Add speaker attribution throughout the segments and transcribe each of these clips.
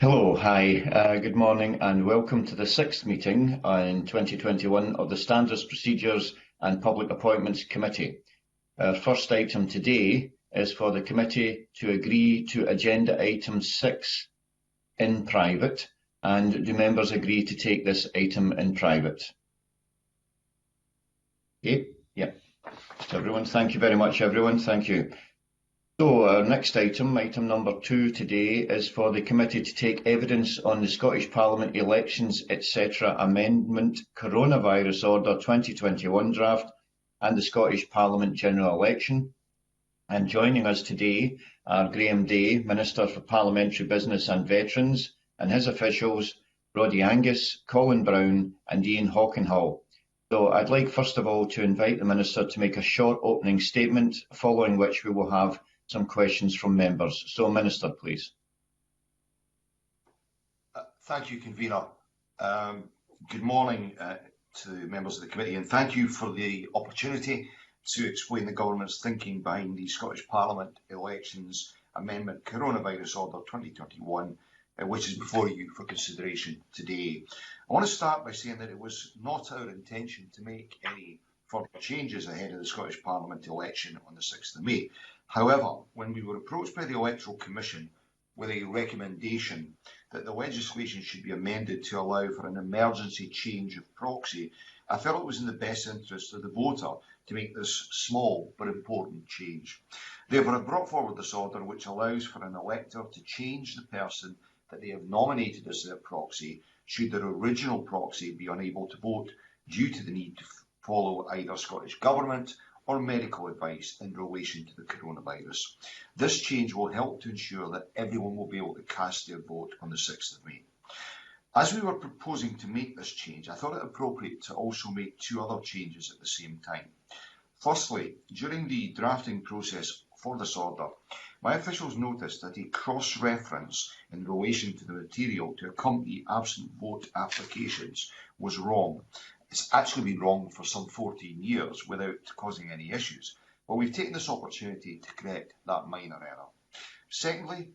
Speaker 1: Hello, hi, good morning and welcome to the sixth meeting in 2021 of the Standards, Procedures and Public Appointments Committee. Our first item today is for the committee to agree to agenda item 6 in private, and do members agree to take this item in private? Okay, yeah. Everyone, thank you very much, everyone, thank you. So our next item, item number 2 today, is for the committee to take evidence on the Scottish Parliament elections, etc. amendment Coronavirus Order 2021 draft and the Scottish Parliament general election. And joining us today are Graham Day, Minister for Parliamentary Business and Veterans, and his officials, Roddy Angus, Colin Brown and Ian Hawkenhall. So I'd like first of all to invite the Minister to make a short opening statement, following which we will have some questions from members. So, Minister, please.
Speaker 2: Thank you, Convener. Good morning to members of the committee, and thank you for the opportunity to explain the government's thinking behind the Scottish Parliament elections amendment Coronavirus Order 2021, which is before you for consideration today. I want to start by saying that it was not our intention to make any further changes ahead of the Scottish Parliament election on the 6th of May. However, when we were approached by the Electoral Commission with a recommendation that the legislation should be amended to allow for an emergency change of proxy, I felt it was in the best interest of the voter to make this small but important change. Therefore, I brought forward this order which allows for an elector to change the person that they have nominated as their proxy should their original proxy be unable to vote due to the need to follow either Scottish Government or medical advice in relation to the coronavirus. This change will help to ensure that everyone will be able to cast their vote on the 6th of May. As we were proposing to make this change, I thought it appropriate to also make two other changes at the same time. Firstly, during the drafting process for this order, my officials noticed that a cross-reference in relation to the material to accompany absent vote applications was wrong. It's actually been wrong for some 14 years without causing any issues, but we've taken this opportunity to correct that minor error. Secondly,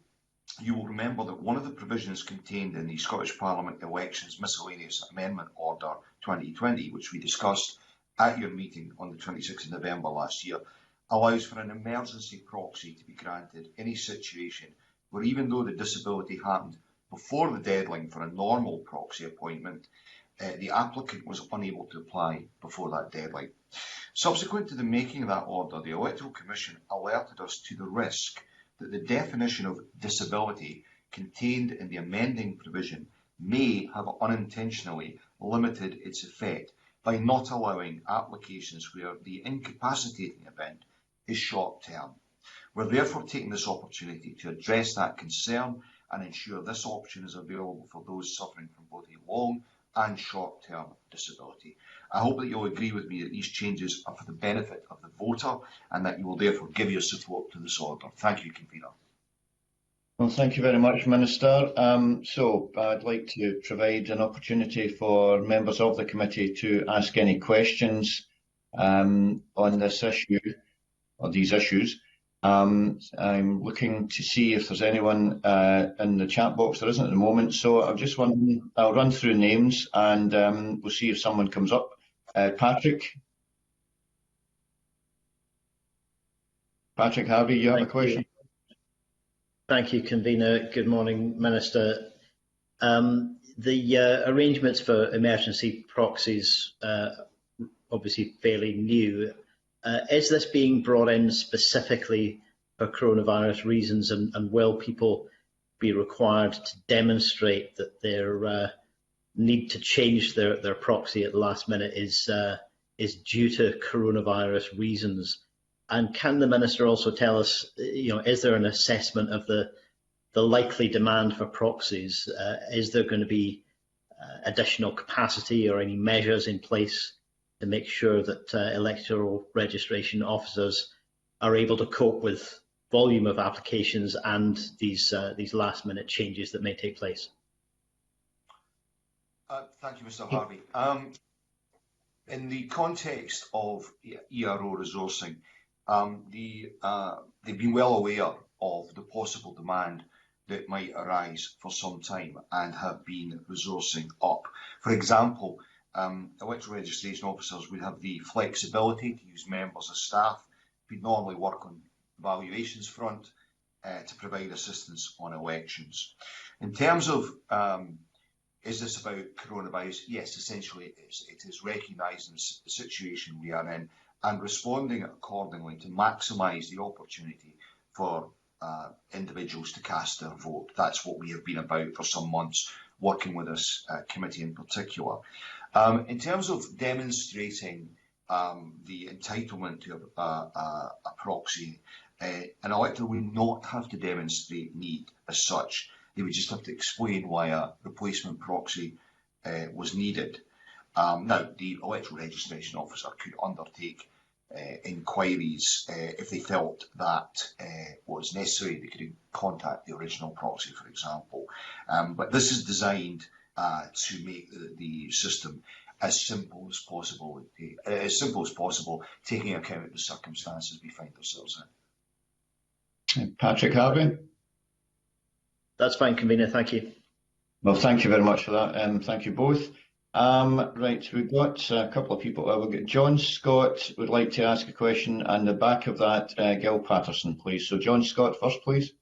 Speaker 2: you will remember that one of the provisions contained in the Scottish Parliament Elections Miscellaneous Amendment Order 2020, which we discussed at your meeting on the 26th of November last year, allows for an emergency proxy to be granted in a situation where, even though the disability happened before the deadline for a normal proxy appointment, the applicant was unable to apply before that deadline. Subsequent to the making of that order, the Electoral Commission alerted us to the risk that the definition of disability contained in the amending provision may have unintentionally limited its effect by not allowing applications where the incapacitating event is short-term. We're therefore taking this opportunity to address that concern and ensure this option is available for those suffering from both a long and short-term disability. I hope that you'll agree with me that these changes are for the benefit of the voter and that you will therefore give your support to this order. Thank you, Convener.
Speaker 1: Well, thank you very much, Minister. So I'd like to provide an opportunity for members of the committee to ask any questions on this issue or these issues. I'm looking to see if there's anyone in the chat box. There isn't at the moment, so I'll run through names and we'll see if someone comes up. Patrick Harvey, you have a question?
Speaker 3: Thank you, Convener. Good morning, Minister. The arrangements for emergency proxies obviously fairly new. Is this being brought in specifically for coronavirus reasons, and will people be required to demonstrate that their need to change their proxy at the last minute is due to coronavirus reasons? And can the Minister also tell us, is there an assessment of the likely demand for proxies? Is there going to be additional capacity or any measures in place to make sure that electoral registration officers are able to cope with volume of applications and these last-minute changes that may take place?
Speaker 2: Thank you, Mr. Harvey. In the context of ERO resourcing, they've been well aware of the possible demand that might arise for some time and have been resourcing up. For example, electoral registration officers would have the flexibility to use members of staff who normally work on valuations front to provide assistance on elections. In terms of is this about coronavirus? Yes, essentially it is. It is recognising the situation we are in and responding accordingly to maximise the opportunity for individuals to cast their vote. That's what we have been about for some months, working with this committee in particular. In terms of demonstrating the entitlement to a proxy, an elector would not have to demonstrate need as such. They would just have to explain why a replacement proxy was needed. Now, the electoral registration officer could undertake inquiries if they felt that was necessary. They could contact the original proxy, for example. But this is designed to make the system as simple as possible, taking account of the circumstances we find ourselves in.
Speaker 1: Patrick Harvey?
Speaker 3: That's fine, Convener. Thank you.
Speaker 1: Well, thank you very much for that. Thank you both. Right, we've got a couple of people. We've got John Scott would like to ask a question, and the back of that, Gil Patterson, please. So John Scott first, please.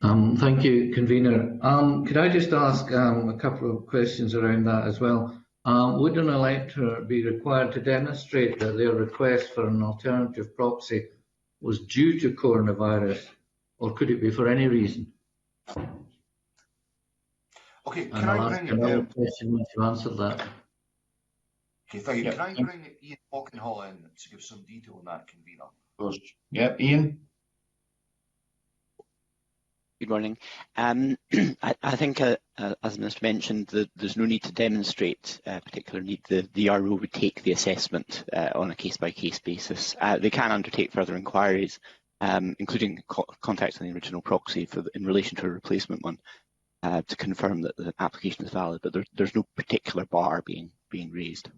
Speaker 4: Thank you, Convener. Could I just ask a couple of questions around that as well? Would an elector be required to demonstrate that their request for an alternative proxy was due to coronavirus, or could it be for any reason?
Speaker 2: Okay, can I bring
Speaker 4: another question once you answered that?
Speaker 2: Okay, thank you. Yep. Can I bring Ian Hockenhall in to give some detail on that, Convener?
Speaker 1: Of course. Yep, Ian.
Speaker 5: Good morning. I think, as Mr. mentioned, there's no need to demonstrate a particular need. The RO would take the assessment on a case-by-case basis. They can undertake further inquiries, including contacting the original proxy in relation to a replacement one, to confirm that the application is valid, but there's no particular bar being raised.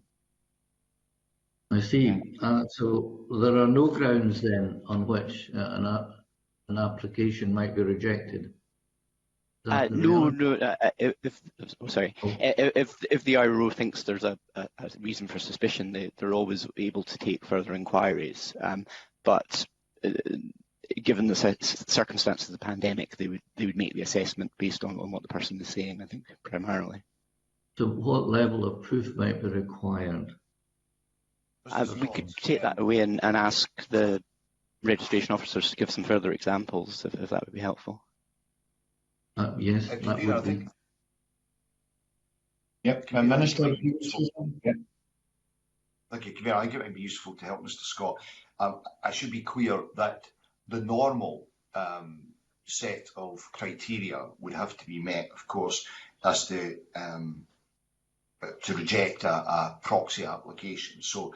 Speaker 4: I see. So there are no grounds then on which an application might be rejected?
Speaker 5: No. If the IRO thinks there's a reason for suspicion, they're always able to take further inquiries. But given the circumstances of the pandemic, they would make the assessment based on what the person is saying, I think, primarily.
Speaker 4: So what level of proof might be required?
Speaker 5: We could take that away and ask the registration officers to give some further examples, if that would be helpful.
Speaker 4: Yes, that would be.
Speaker 1: Yep, Minister.
Speaker 2: Yep. Thank you, Convener. I think it might be useful to help Mr. Scott. I should be clear that the normal set of criteria would have to be met, of course, as to reject a proxy application. So,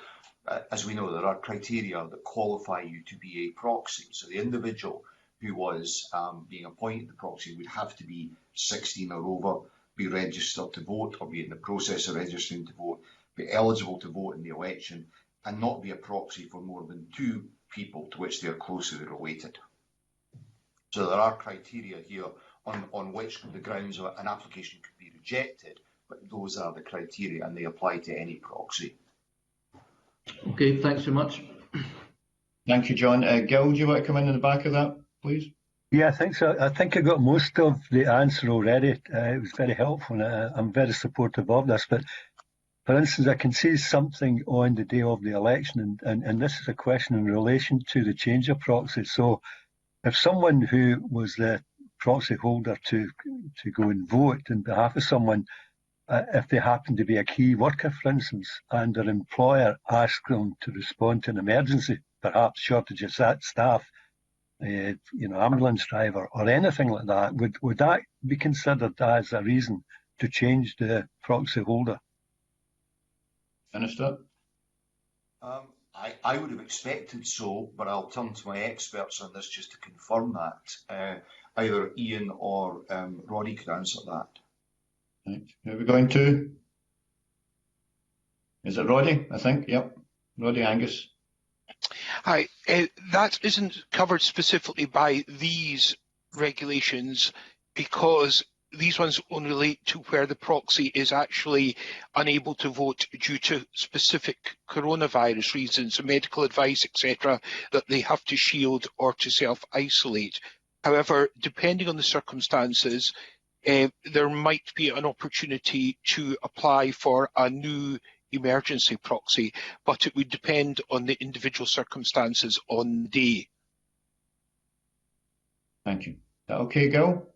Speaker 2: as we know, there are criteria that qualify you to be a proxy. So the individual who was being appointed the proxy would have to be 16 or over, be registered to vote or be in the process of registering to vote, be eligible to vote in the election, and not be a proxy for more than 2 people to which they are closely related. So there are criteria here on which the grounds of an application could be rejected, but those are the criteria and they apply to any proxy.
Speaker 4: Okay, thanks very much.
Speaker 1: Thank you, John. Gil, do you want to come in the back of that, please?
Speaker 6: Yeah, I think so. I think I got most of the answer already. It was very helpful. I'm very supportive of this. But for instance, I can see something on the day of the election, and this is a question in relation to the change of proxy. So if someone who was the proxy holder to go and vote on behalf of someone, if they happen to be a key worker, for instance, and their employer asks them to respond to an emergency, perhaps shortage of staff, ambulance driver or anything like that, would that be considered as a reason to change the proxy holder?
Speaker 1: Minister?
Speaker 2: I would have expected so, but I'll turn to my experts on this just to confirm that. Either Ian or Roddy could answer that.
Speaker 1: Right. Who are we going to? Is it Roddy? I think. Yep. Roddy Angus.
Speaker 7: Hi. That isn't covered specifically by these regulations. because these ones only relate to where the proxy is actually unable to vote due to specific coronavirus reasons, medical advice, etc., that they have to shield or to self-isolate. However, depending on the circumstances, there might be an opportunity to apply for a new emergency proxy, but it would depend on the individual circumstances on the day.
Speaker 1: Thank you. Is that okay, Gil?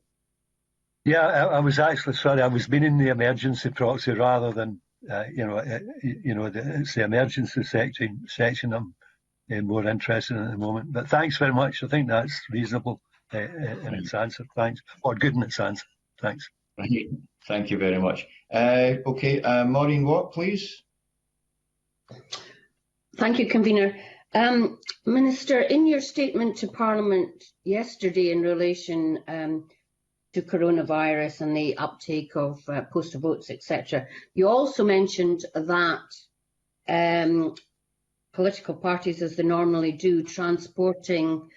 Speaker 6: Yeah, I was actually sorry. I was meaning the emergency proxy rather than it's the emergency section I'm more interested in at the moment. But thanks very much. I think that's reasonable in its answer. Thanks, or good in its answer. Thanks.
Speaker 1: Right. Thank you very much. Okay, Maureen Watt, please.
Speaker 8: Thank you, Convener. Minister, in your statement to Parliament yesterday in relation to coronavirus and the uptake of postal votes, etc., you also mentioned that political parties, as they normally do, transporting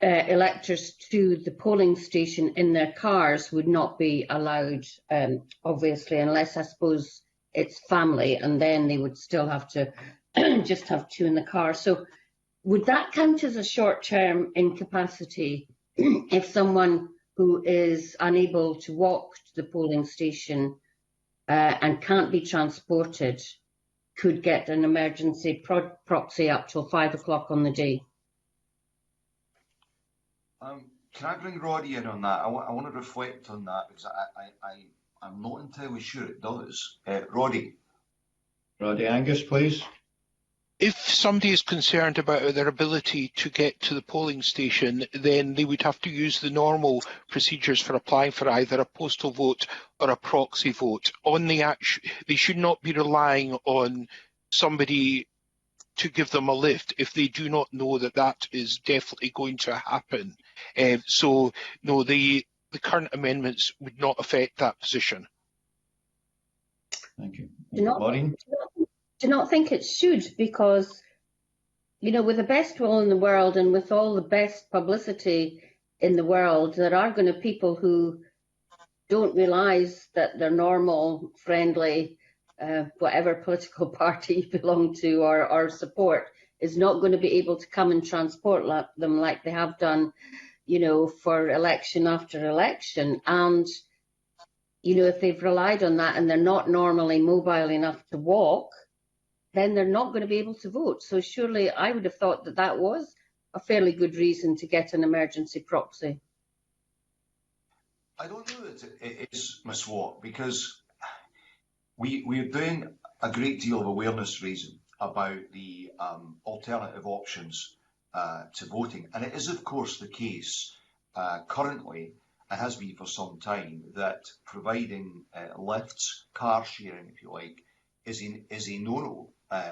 Speaker 8: electors to the polling station in their cars would not be allowed, obviously, unless I suppose it's family, and then they would still have to just have two in the car. So would that count as a short-term incapacity if someone who is unable to walk to the polling station and can't be transported could get an emergency proxy up till 5 o'clock on the day?
Speaker 2: Can I bring Roddy in on that? I want to reflect on that because I'm not entirely sure it does. Roddy.
Speaker 1: Roddy Angus, please.
Speaker 7: If somebody is concerned about their ability to get to the polling station, then they would have to use the normal procedures for applying for either a postal vote or a proxy vote. They should not be relying on somebody to give them a lift if they do not know that that is definitely going to happen. So, no, the current amendments would not affect that position.
Speaker 1: Thank you.
Speaker 8: Maureen? Do not think it should, because, you know, with the best will in the world and with all the best publicity in the world, there are going to be people who don't realise that their normal, friendly, whatever political party you belong to or support is not going to be able to come and transport them like they have done, you know, for election after election. And, you know, if they've relied on that and they're not normally mobile enough to walk, then they're not going to be able to vote. So surely I would have thought that that was a fairly good reason to get an emergency proxy.
Speaker 2: I don't know that it is, Ms Watt, because we're doing a great deal of awareness raising about the alternative options to voting. And it is, of course, the case currently, and has been for some time, that providing lifts, car sharing, if you like, is a no-no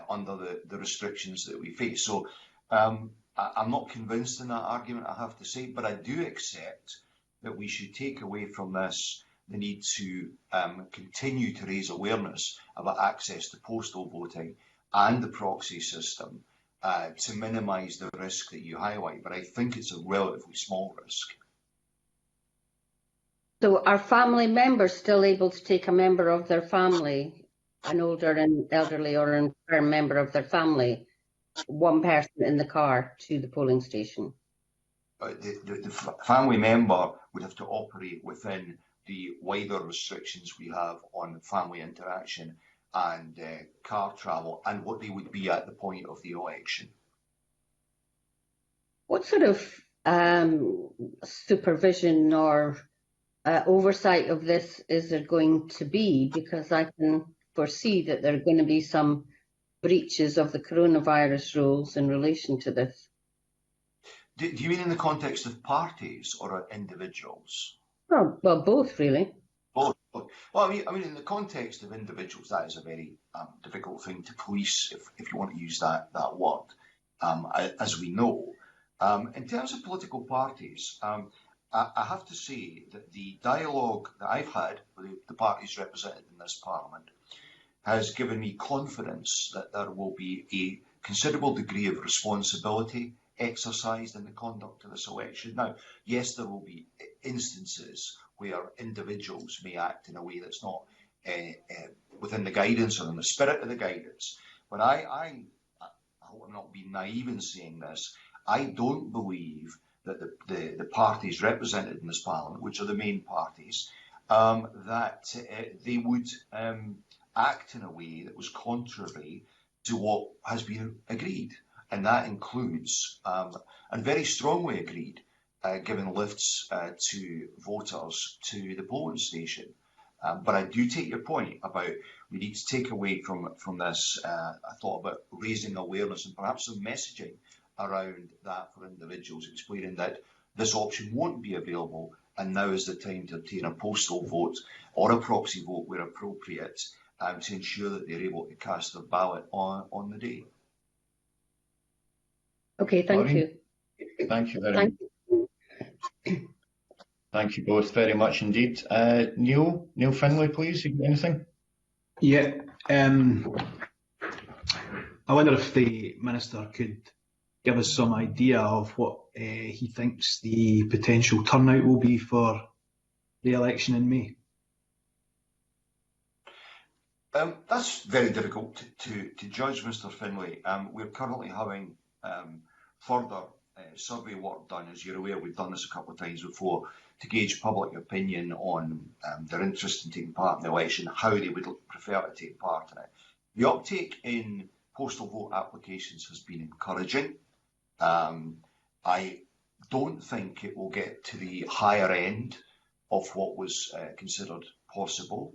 Speaker 2: under the restrictions that we face. So I'm not convinced in that argument, I have to say, but I do accept that we should take away from this the need to continue to raise awareness about access to postal voting and the proxy system to minimise the risk that you highlight. But I think it's a relatively small risk.
Speaker 8: So are family members still able to take a member of their family, an older and elderly or an infirm member of their family, one person in the car to the polling station?
Speaker 2: The family member would have to operate within the wider restrictions we have on family interaction and car travel, and what they would be at the point of the election.
Speaker 8: What sort of supervision or oversight of this is there going to be? Because I can foresee that there are going to be some breaches of the coronavirus rules in relation to this.
Speaker 2: Do you mean in the context of parties or individuals?
Speaker 8: Well, both really.
Speaker 2: Both. Well, I mean, in the context of individuals, that is a very difficult thing to police, if you want to use that word, as we know. In terms of political parties, I have to say that the dialogue that I've had with the parties represented in this Parliament has given me confidence that there will be a considerable degree of responsibility exercised in the conduct of this election. Now, yes, there will be instances where individuals may act in a way that's not within the guidance or in the spirit of the guidance. But I hope I'm not being naive in saying this. I don't believe that the parties represented in this Parliament, which are the main parties, that they would act in a way that was contrary to what has been agreed. And that includes, and very strongly agreed, giving lifts to voters to the polling station. But I do take your point about we need to take away from this, I thought about raising awareness and perhaps some messaging around that for individuals, explaining that this option won't be available and now is the time to obtain a postal vote or a proxy vote where appropriate, to ensure that they're able to cast their ballot on the day.
Speaker 8: Okay, thank you.
Speaker 1: Thank you very much. Thank you both very much indeed. Neil Findlay, please, you got anything?
Speaker 9: Yeah, I wonder if the Minister could give us some idea of what he thinks the potential turnout will be for the election in May.
Speaker 2: That's very difficult to judge, Mr Findlay. We're currently having further survey work done. As you're aware, we've done this a couple of times before to gauge public opinion on their interest in taking part in the election, how they would prefer to take part in it. The uptake in postal vote applications has been encouraging. I don't think it will get to the higher end of what was considered possible,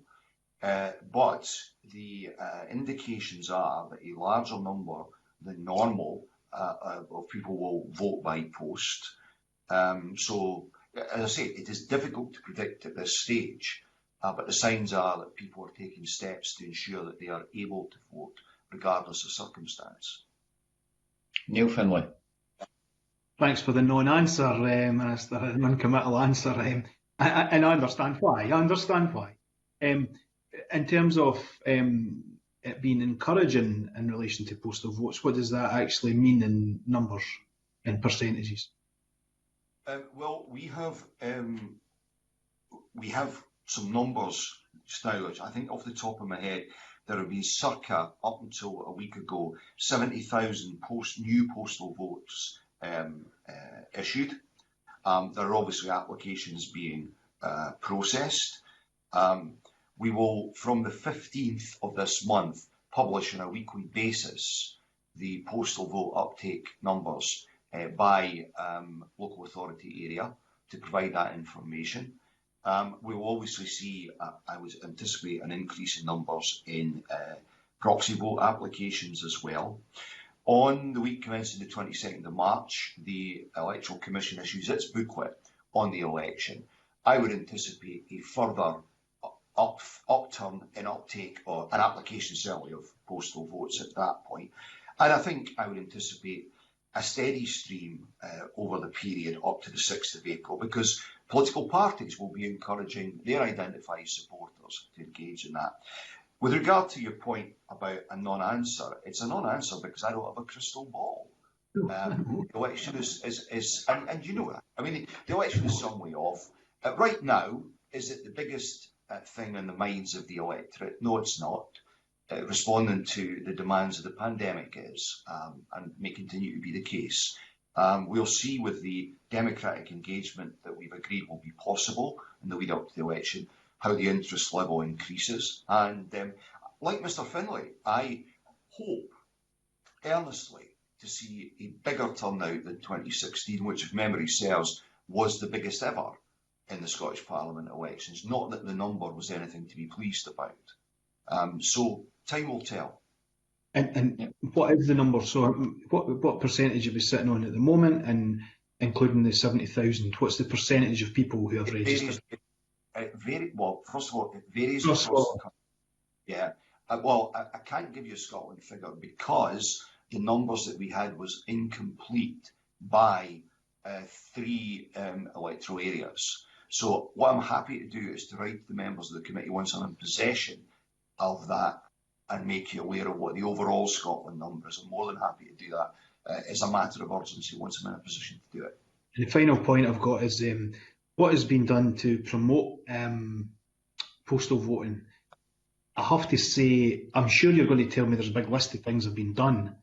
Speaker 2: but the indications are that a larger number than normal of people will vote by post. So, as I say, it is difficult to predict at this stage, but the signs are that people are taking steps to ensure that they are able to vote regardless of circumstance.
Speaker 1: Neil Findlay.
Speaker 9: Thanks for the non-answer, Minister, an non-committal answer. And I understand why. In terms of it being encouraging in relation to postal votes, what does that actually mean in numbers, in percentages?
Speaker 2: Well, we have some numbers just now, which I think off the top of my head, there have been circa, up until a week ago, 70,000 new postal votes issued. There are obviously applications being processed. We will, from the 15th of this month, publish on a weekly basis the postal vote uptake numbers by local authority area to provide that information. We will obviously see, I would anticipate, an increase in numbers in proxy vote applications as well. On the week commencing the 22nd of March, the Electoral Commission issues its booklet on the election. I would anticipate a further upturn in uptake, or an application certainly, of postal votes at that point. And I think I would anticipate a steady stream over the period up to the 6th of April, because political parties will be encouraging their identified supporters to engage in that. With regard to your point about a non-answer, it's a non-answer because I don't have a crystal ball. The election is and you know that. I mean, the election is some way off. Right now, is it the biggest thing in the minds of the electorate? No, it's not. Responding to the demands of the pandemic is, and may continue to be the case. We'll see with the democratic engagement that we've agreed will be possible in the lead up to the election, how the interest level increases. And like Mr Findlay, I hope earnestly to see a bigger turnout than 2016, which, if memory serves, was the biggest ever in the Scottish Parliament elections. Not that the number was anything to be pleased about. So time will tell.
Speaker 9: And what is the number? So what percentage are we sitting on at the moment, and including the 70,000? What's the percentage of people who have registered?
Speaker 2: Well, first of all, it varies across the country. Yeah. Well, I can't give you a Scotland figure because the numbers that we had was incomplete by 3 electoral areas. So what I'm happy to do is to write to the members of the committee once I'm in possession of that and make you aware of what the overall Scotland number is. I'm more than happy to do that as a matter of urgency once I'm in a position to do it.
Speaker 9: And the final point I've got is what has been done to promote postal voting, I have to say, I'm sure you're going to tell me there's a big list of things that have been done,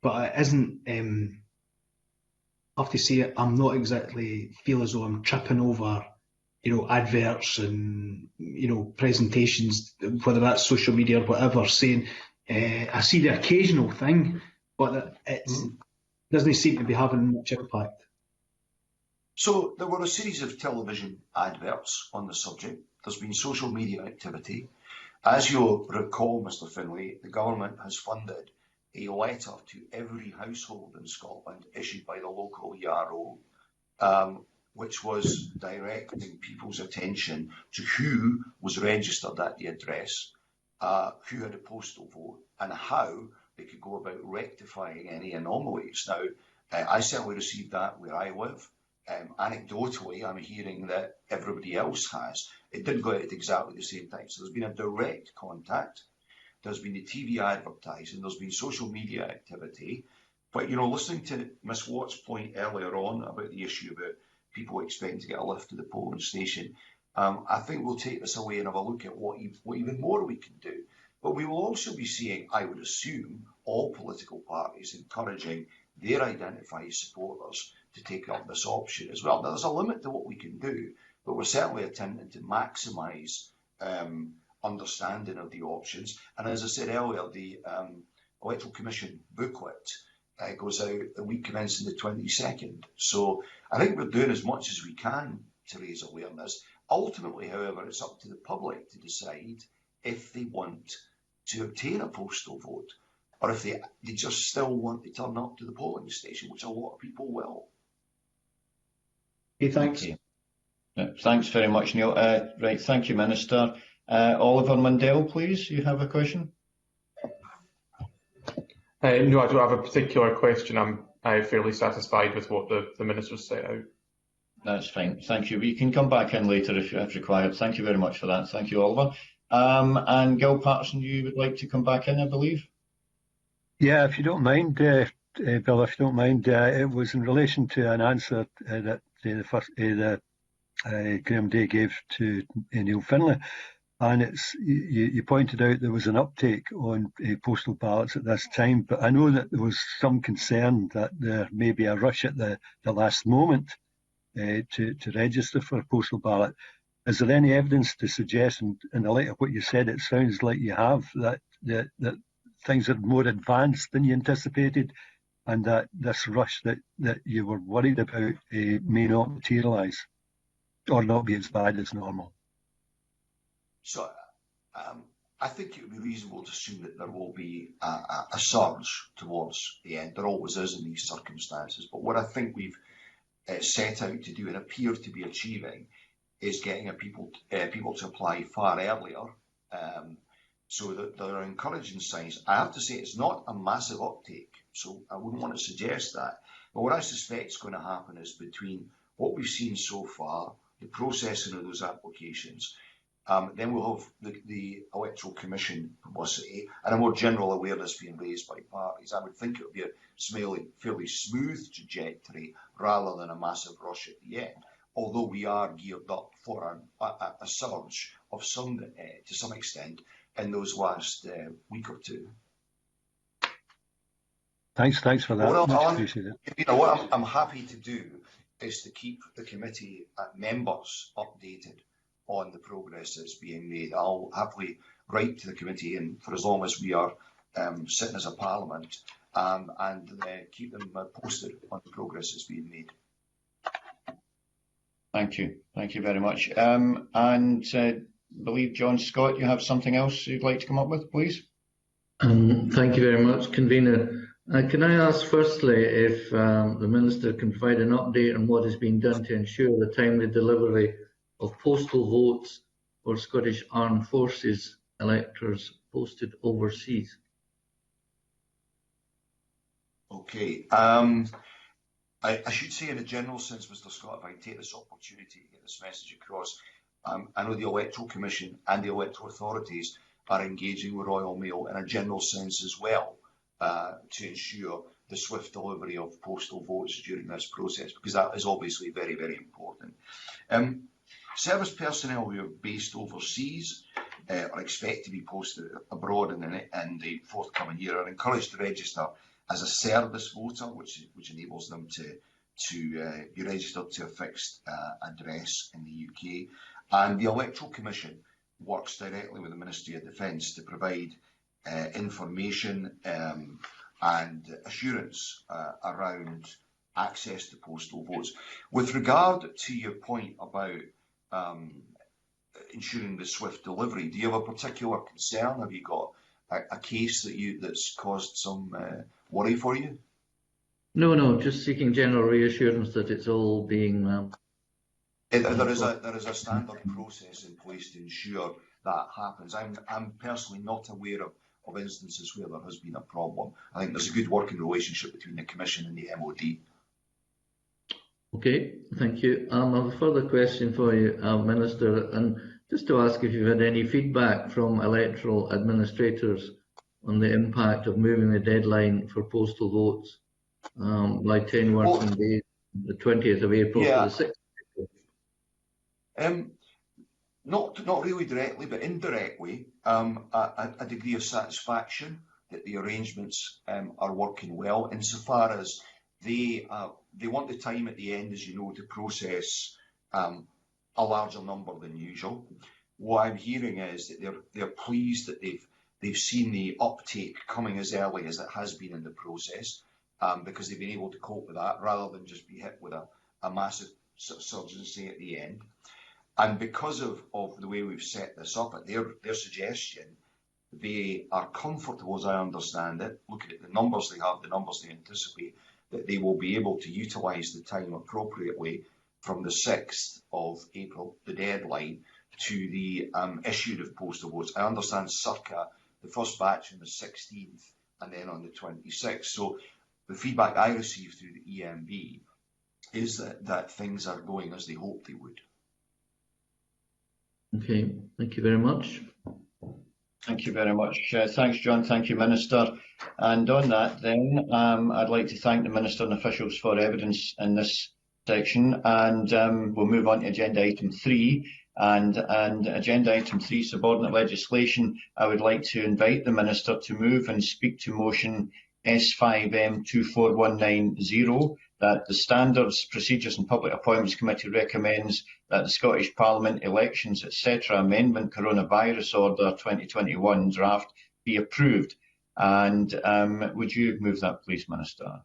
Speaker 9: but it isn't. I have to say, I'm not exactly feel as though I'm tripping over, adverts and presentations, whether that's social media or whatever, saying I see the occasional thing, but it doesn't seem to be having much impact.
Speaker 2: So there were a series of television adverts on the subject. There's been social media activity. As you'll recall, Mr Finlay, the government has funded a letter to every household in Scotland issued by the local ERO, which was directing people's attention to who was registered at the address, who had a postal vote, and how they could go about rectifying any anomalies. Now, I certainly received that where I live. Anecdotally, I'm hearing that everybody else has. It didn't go out at exactly the same time. So there's been a direct contact. There's been the TV advertising. There's been social media activity. But, listening to Ms Watt's point earlier on about the issue about people expecting to get a lift to the polling station, I think we'll take this away and have a look at what even more we can do. But we will also be seeing, I would assume, all political parties encouraging their identified supporters to take up this option as well. Now, there's a limit to what we can do, but we're certainly attempting to maximise understanding of the options. And as I said earlier, the Electoral Commission booklet goes out the week commencing the 22nd. So I think we're doing as much as we can to raise awareness. Ultimately, however, it's up to the public to decide if they want to obtain a postal vote, or if they just still want to turn up to the polling station, which a lot of people will.
Speaker 9: Okay, thanks.
Speaker 1: Okay. Thanks very much, Neil. Right, thank you, Minister. Oliver Mundell, please, you have a question?
Speaker 10: No, I don't have a particular question. I'm fairly satisfied with what the Minister set out.
Speaker 1: That's fine, thank you. We can come back in later if required. Thank you very much for that. Thank you, Oliver. And Gil Patterson, you would like to come back in, I believe?
Speaker 6: Yeah, if you don't mind, Bill, if you don't mind, it was in relation to an answer that Graham Day gave to Neil Finlay. And you pointed out there was an uptake on postal ballots at this time, but I know that there was some concern that there may be a rush at the last moment to register for a postal ballot. Is there any evidence to suggest, in the light of what you said, it sounds like you have, that things are more advanced than you anticipated, and that this rush that you were worried about may not materialise or not be as bad as normal?
Speaker 2: So I think it would be reasonable to assume that there will be a surge towards the end. There always is in these circumstances. But what I think we've set out to do and appear to be achieving is getting people to apply far earlier, so that there are encouraging signs. I have to say it's not a massive uptake, so I wouldn't want to suggest that. But what I suspect is going to happen is between what we've seen so far, the processing of those applications, then we'll have the Electoral Commission publicity and a more general awareness being raised by parties. I would think it would be a fairly smooth trajectory rather than a massive rush at the end, although we are geared up for a surge of to some extent in those last week or two.
Speaker 6: Thanks for that. Much appreciated.
Speaker 2: What I'm happy to do is to keep the committee members updated on the progress that's being made. I'll happily write to the committee, and for as long as we are sitting as a parliament, and keep them posted on the progress that's being made.
Speaker 1: Thank you very much. And I believe John Scott, you have something else you'd like to come up with, please?
Speaker 4: Thank you very much, Convener. Can I ask firstly if the Minister can provide an update on what is being done to ensure the timely delivery of postal votes for Scottish Armed Forces electors posted overseas?
Speaker 2: Okay. I should say in a general sense, Mr Scott, if I can take this opportunity to get this message across, I know the Electoral Commission and the electoral authorities are engaging with Royal Mail in a general sense as well, to ensure the swift delivery of postal votes during this process, because that is obviously very, very important. Service personnel who are based overseas or expect to be posted abroad in the forthcoming year are encouraged to register as a service voter, which enables them to be registered to a fixed address in the UK. And the Electoral Commission works directly with the Ministry of Defence to provide information and assurance around access to postal votes. With regard to your point about ensuring the swift delivery, do you have a particular concern? Have you got a case that's caused some worry for you?
Speaker 4: No, just seeking general reassurance that it's all being...
Speaker 2: There is a standard process in place to ensure that happens. I'm personally not aware of instances where there has been a problem. I think there's a good working relationship between the Commission and the MOD.
Speaker 4: Okay, thank you. I have a further question for you, Minister, and just to ask if you've had any feedback from electoral administrators on the impact of moving the deadline for postal votes by 10 working days, the 20th of April to the 6th of April.
Speaker 2: Not really directly, but indirectly, a degree of satisfaction that the arrangements are working well, insofar as they want the time at the end, as you know, to process a larger number than usual. What I'm hearing is that they're pleased that they've seen the uptake coming as early as it has been in the process, because they've been able to cope with that rather than just be hit with a massive surgency at the end. And because of the way we've set this up, at their suggestion, they are comfortable, as I understand it, looking at the numbers they have, the numbers they anticipate, that they will be able to utilise the time appropriately from the 6th of April, the deadline, to the issue of postal votes. I understand circa the first batch on the 16th and then on the 26th. So the feedback I received through the EMB is that things are going as they hoped they would.
Speaker 4: Okay, thank you very much.
Speaker 1: Thank you very much. Thanks, John. Thank you, Minister. And on that then, I'd like to thank the Minister and officials for evidence in this section, and we'll move on to agenda item 3. And agenda item 3, subordinate legislation, I would like to invite the Minister to move and speak to motion S5M 24190, that the Standards, Procedures and Public Appointments Committee recommends that the Scottish Parliament Elections, etc. Amendment Coronavirus Order 2021 draft be approved. And would you move that, please, Minister?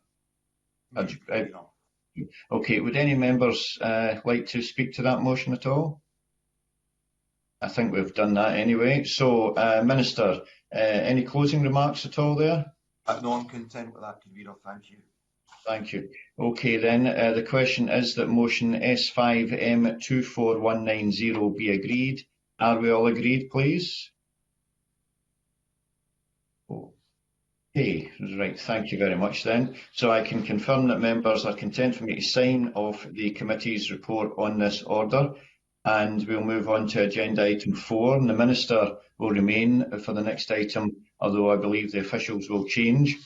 Speaker 1: Okay, would any members like to speak to that motion at all? I think we've done that anyway. So, Minister, any closing remarks at all there?
Speaker 2: No, I'm content with that, Convener. Thank you.
Speaker 1: Thank you. Okay, then the question is that motion S5M 24190 be agreed. Are we all agreed, please? Okay, right. Thank you very much then. So I can confirm that members are content for me to sign off the committee's report on this order, and we'll move on to agenda item 4. And the Minister will remain for the next item, although I believe the officials will change.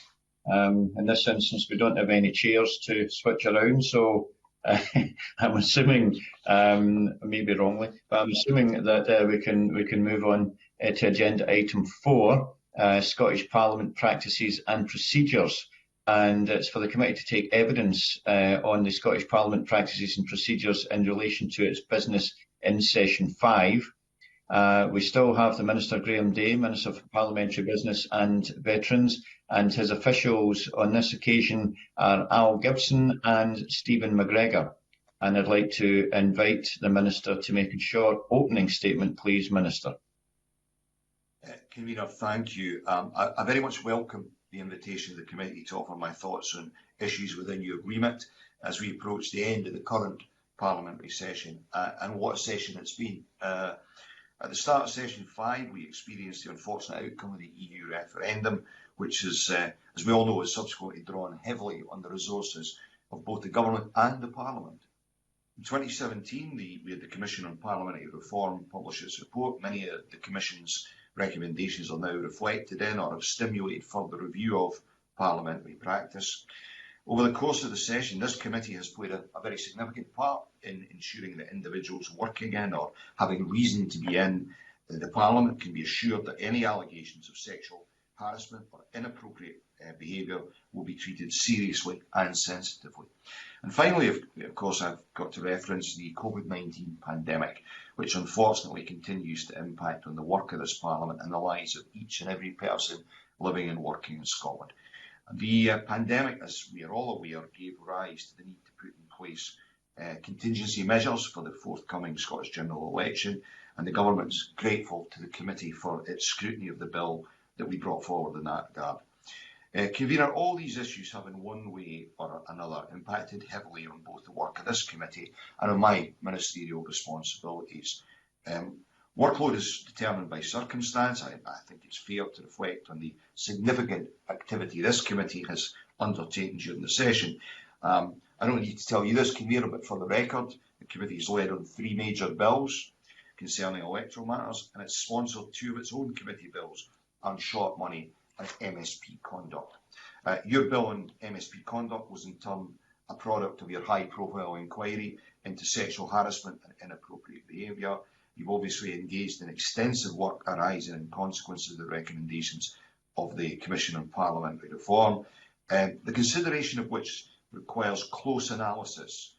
Speaker 1: In this instance, we don't have any chairs to switch around, so I'm assuming, maybe wrongly, but I'm assuming that we can move on to agenda item 4, Scottish Parliament Practices and Procedures. And it's for the committee to take evidence on the Scottish Parliament Practices and Procedures in relation to its business in session 5. We still have the Minister Graham Day, Minister for Parliamentary Business and Veterans, and his officials on this occasion are Al Gibson and Stephen McGregor. And I'd like to invite the Minister to make a short opening statement, please, Minister.
Speaker 2: Convener, thank you. I very much welcome the invitation of the committee to offer my thoughts on issues within your remit as we approach the end of the current parliamentary session, and what a session it's been. At the start of session 5, we experienced the unfortunate outcome of the EU referendum, which is, as we all know, has subsequently drawn heavily on the resources of both the government and the parliament. In 2017, we had the Commission on Parliamentary Reform publish its report. Many of the Commission's recommendations are now reflected in or have stimulated further review of parliamentary practice. Over the course of the session, this committee has played a very significant part in ensuring that individuals working in or having reason to be in the Parliament can be assured that any allegations of sexual harassment or inappropriate behaviour will be treated seriously and sensitively. And finally, of course, I've got to reference the COVID-19 pandemic, which unfortunately continues to impact on the work of this Parliament and the lives of each and every person living and working in Scotland. The pandemic, as we are all aware, gave rise to the need to put in place contingency measures for the forthcoming Scottish General Election, and the Government is grateful to the committee for its scrutiny of the bill that we brought forward in that regard. Convener, all these issues have in one way or another impacted heavily on both the work of this committee and on my ministerial responsibilities. Workload is determined by circumstance. I think it's fair to reflect on the significant activity this committee has undertaken during the session. I don't need to tell you this, Convener, but for the record, the committee has led on 3 major bills concerning electoral matters, and it's sponsored 2 of its own committee bills on short money and MSP conduct. Your bill on MSP conduct was in turn a product of your high-profile inquiry into sexual harassment and inappropriate behaviour. You've obviously engaged in extensive work arising in consequence of the recommendations of the Commission on Parliamentary Reform, the consideration of which requires close analysis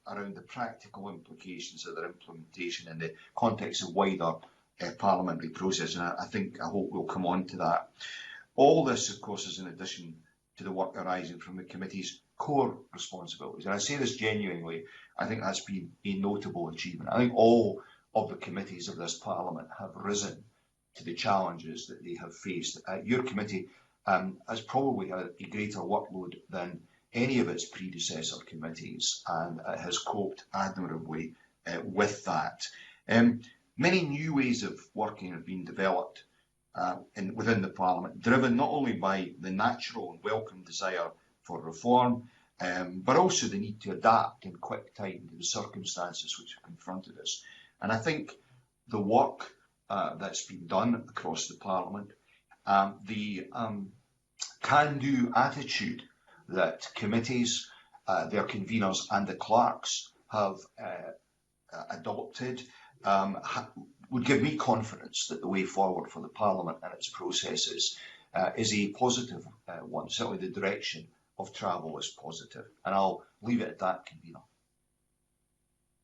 Speaker 2: around the practical implications of their implementation in the context of wider parliamentary process, and I hope we'll come on to that. All this, of course, is in addition to the work arising from the committee's core responsibilities, and I say this genuinely. I think that's been a notable achievement. I think all of the committees of this Parliament have risen to the challenges that they have faced. Your committee has probably had a greater workload than any of its predecessor committees, and has coped admirably with that. Many new ways of working have been developed within the Parliament, driven not only by the natural and welcome desire for reform, but also the need to adapt in quick time to the circumstances which have confronted us. And I think the work that's been done across the Parliament, the can-do attitude that committees, their conveners and the clerks have adopted would give me confidence that the way forward for the Parliament and its processes is a positive one. Certainly the direction of travel is positive. And I'll leave it at that, Convener.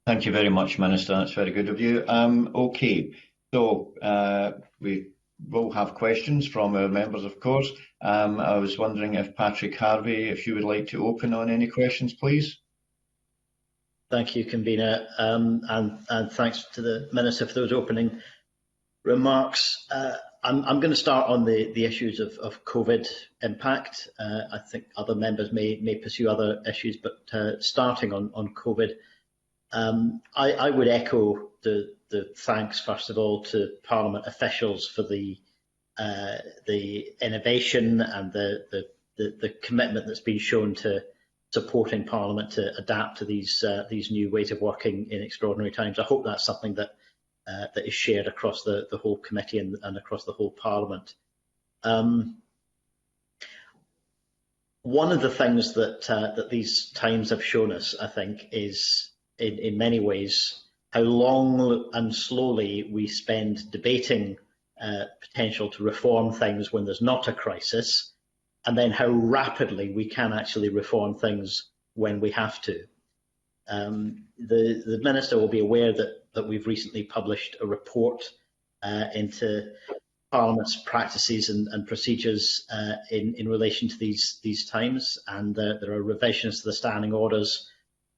Speaker 1: Thank you very much, Minister. That's very good of you. Okay, so we will have questions from our members, of course. I was wondering if Patrick Harvey, if you would like to open on any questions, please.
Speaker 3: Thank you, Convener, and thanks to the Minister for those opening remarks. I'm going to start on the issues of COVID impact. I think other members may pursue other issues, but starting on COVID, I would echo the thanks, first of all, to Parliament officials for the innovation and the commitment that's been shown to supporting Parliament to adapt to these new ways of working in extraordinary times. I hope that's something that is shared across the whole committee and across the whole Parliament. One of the things that these times have shown us, I think, is in many ways how long and slowly we spend debating potential to reform things when there's not a crisis, and then how rapidly we can actually reform things when we have to. The Minister will be aware that we've recently published a report into Parliament's practices and procedures in relation to these times, and there are revisions to the standing orders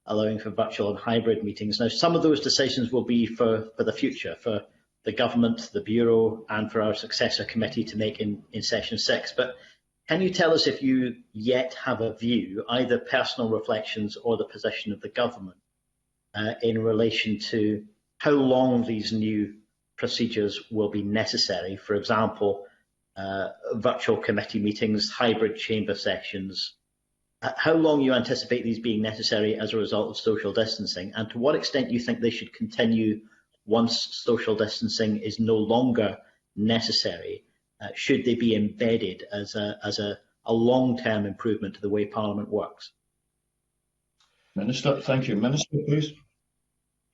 Speaker 3: allowing for virtual and hybrid meetings. Now, some of those decisions will be for the future, for the Government, the Bureau, and for our successor committee to make in Session 6. But can you tell us if you yet have a view, either personal reflections or the position of the Government, in relation to how long these new procedures will be necessary? For example, virtual committee meetings, hybrid chamber sessions. How long you anticipate these being necessary as a result of social distancing, and to what extent you think they should continue once social distancing is no longer necessary? Should they be embedded as a a long-term improvement to the way Parliament works.
Speaker 1: Minister, thank you. Minister, please.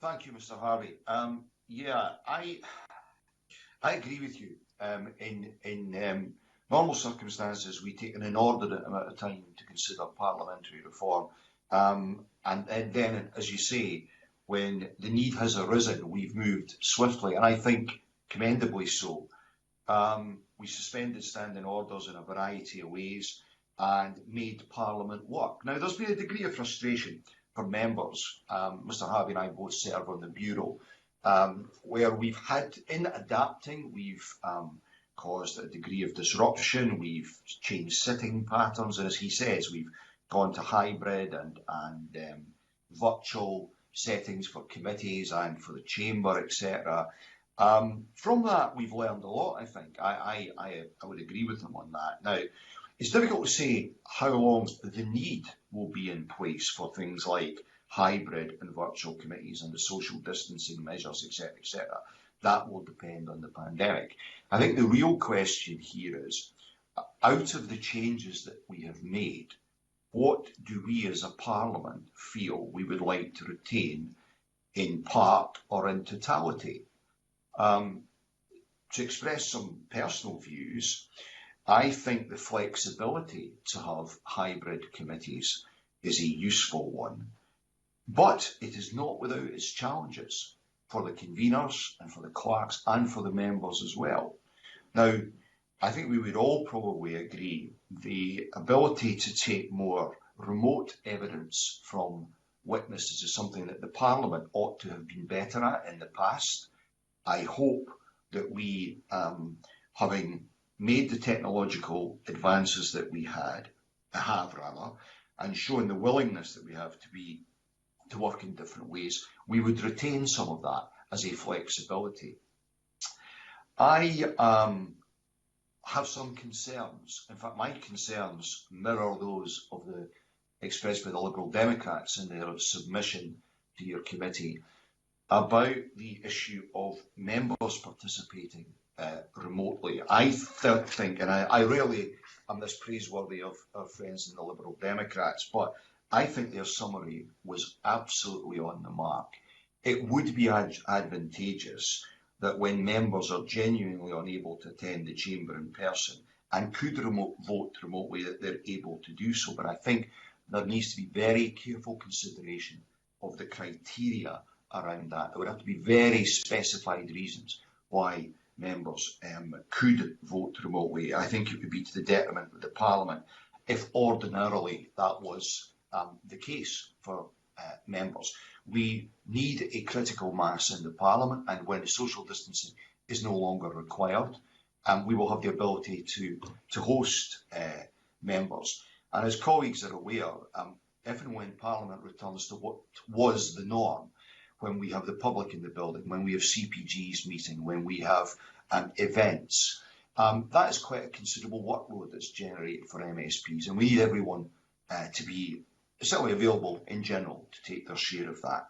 Speaker 2: Thank you, Mr. Harvey. Yeah, I agree with you. In normal circumstances, we take an inordinate amount of time to consider parliamentary reform. And then, as you say, when the need has arisen, we've moved swiftly, and I think commendably so. We suspended standing orders in a variety of ways and made Parliament work. Now, there's been a degree of frustration for members. Mr. Harvey and I both serve on the Bureau, where we've had, in adapting, we've caused a degree of disruption, we've changed sitting patterns, and as he says, we've gone to hybrid and virtual settings for committees and for the chamber, etc. From that, we've learned a lot, I think. I would agree with him on that. Now, it's difficult to say how long the need will be in place for things like hybrid and virtual committees and the social distancing measures, etc., etc. That will depend on the pandemic. I think the real question here is, out of the changes that we have made, what do we as a Parliament feel we would like to retain in part or in totality? To express some personal views, I think the flexibility to have hybrid committees is a useful one, but it is not without its challenges for the conveners and for the clerks and for the members as well. Now, I think we would all probably agree the ability to take more remote evidence from witnesses is something that the Parliament ought to have been better at in the past. I hope that we, having made the technological advances that we have, and shown the willingness that we have to work in different ways, we would retain some of that as a flexibility. I have some concerns. In fact, my concerns mirror those of the expressed by the Liberal Democrats in their submission to your committee about the issue of members participating remotely. I think, and I rarely am this praiseworthy of our friends in the Liberal Democrats, but I think their summary was absolutely on the mark. It would be advantageous that when members are genuinely unable to attend the chamber in person and could vote remotely, that they're able to do so. But I think there needs to be very careful consideration of the criteria around that. There would have to be very specified reasons why members could vote remotely. I think it would be to the detriment of the Parliament if ordinarily that was the case for members. We need a critical mass in the Parliament, and when social distancing is no longer required, we will have the ability to host members. And as colleagues are aware, if and when Parliament returns to what was the norm, when we have the public in the building, when we have CPGs meeting, when we have events, that is quite a considerable workload that's generated for MSPs, and we need everyone to be certainly available in general to take their share of that.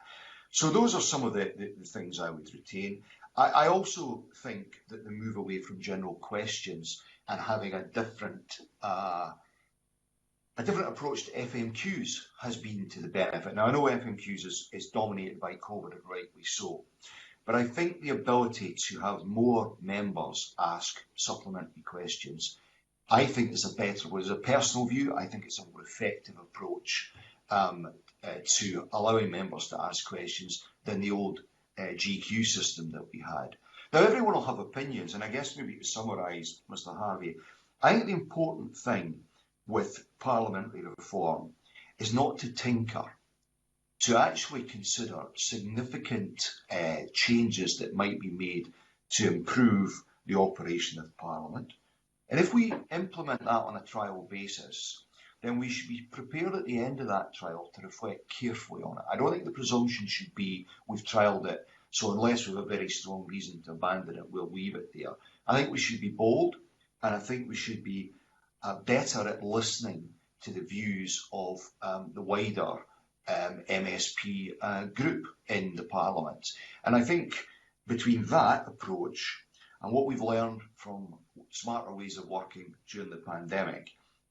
Speaker 2: So those are some of the things I would retain. I also think that the move away from general questions and having a different approach to FMQs has been to the benefit. Now, I know FMQs is dominated by COVID, and rightly so, but I think the ability to have more members ask supplementary questions, I think is a better, as a personal view, I think it's a more effective approach to allowing members to ask questions than the old GQ system that we had. Now, everyone will have opinions, and I guess maybe to summarise, Mr. Harvey, I think the important thing with parliamentary reform is not to tinker, to actually consider significant changes that might be made to improve the operation of Parliament. And if we implement that on a trial basis, then we should be prepared at the end of that trial to reflect carefully on it. I don't think the presumption should be we've trialled it, so unless we have a very strong reason to abandon it, we'll leave it there. I think we should be bold, and I think we should be better at listening to the views of the wider MSP group in the Parliament. And I think between that approach and what we've learned from smarter ways of working during the pandemic,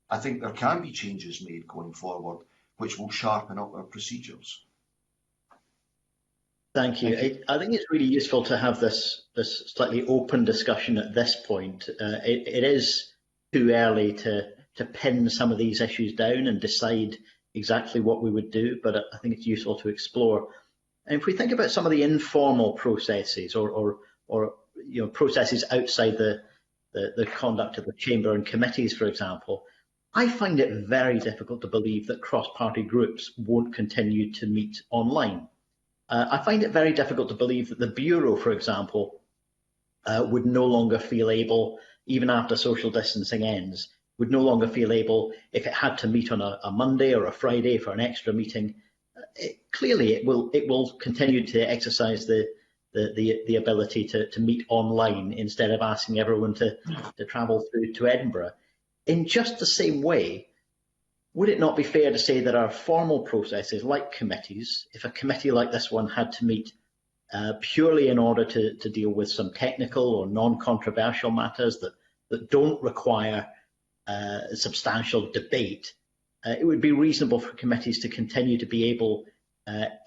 Speaker 2: I think there can be changes made going forward which will sharpen up our procedures.
Speaker 3: Thank you. I think it's really useful to have this slightly open discussion at this point. It is too early to pin some of these issues down and decide exactly what we would do, but I think it's useful to explore. And if we think about some of the informal processes or processes outside the conduct of the Chamber and committees, for example, I find it very difficult to believe that cross-party groups won't continue to meet online. I find it very difficult to believe that the Bureau, for example, would no longer feel able, even after social distancing ends, would no longer feel able, if it had to meet on a Monday or a Friday for an extra meeting. Clearly, it will continue to exercise the ability to meet online instead of asking everyone to travel through to Edinburgh. In just the same way, would it not be fair to say that our formal processes, like committees, if a committee like this one had to meet purely in order to deal with some technical or non-controversial matters that don't require substantial debate, it would be reasonable for committees to continue to be able,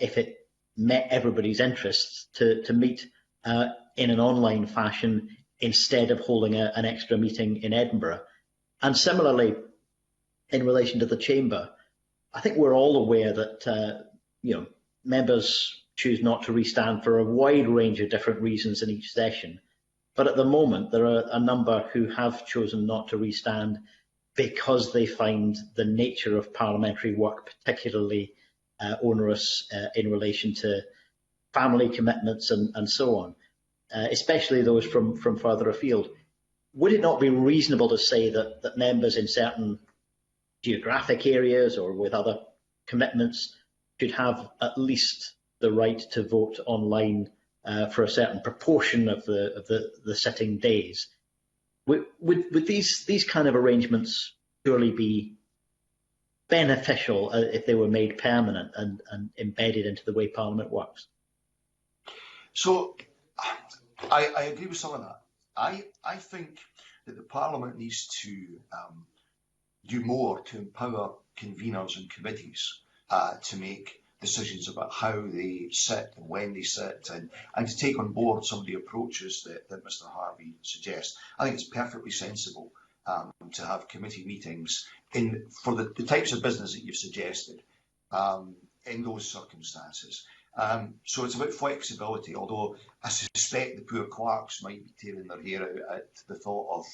Speaker 3: if it met everybody's interests, to meet in an online fashion instead of holding an extra meeting in Edinburgh. And similarly, in relation to the Chamber, I think we're all aware that members choose not to restand for a wide range of different reasons in each session. But at the moment, there are a number who have chosen not to restand because they find the nature of parliamentary work particularly onerous in relation to family commitments and so on, especially those from further afield. Would it not be reasonable to say that members in certain geographic areas or with other commitments should have at least the right to vote online for a certain proportion of the sitting days? Would these kind of arrangements surely be beneficial if they were made permanent and embedded into the way Parliament works?
Speaker 2: So I agree with some of that. I think that the Parliament needs to do more to empower conveners and committees to make decisions about how they sit and when they sit, and to take on board some of the approaches that Mr Harvey suggests. I think it's perfectly sensible to have committee meetings for the types of business that you've suggested in those circumstances. So it's about flexibility, although I suspect the poor clerks might be tearing their hair out at the thought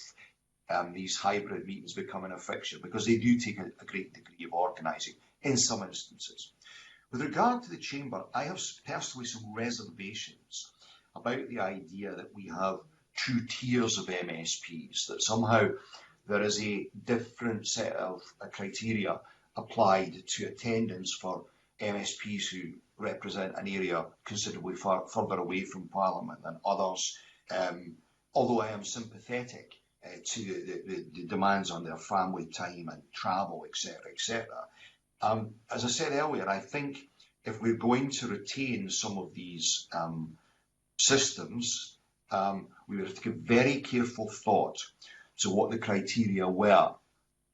Speaker 2: of these hybrid meetings becoming a fixture, because they do take a great degree of organising in some instances. With regard to the Chamber, I have personally some reservations about the idea that we have two tiers of MSPs, that somehow there is a different set of criteria applied to attendance for MSPs who represent an area considerably further away from Parliament than others, although I am sympathetic to the demands on their family time and travel, etc., etc. As I said earlier, I think if we're going to retain some of these systems, we would have to give very careful thought to what the criteria were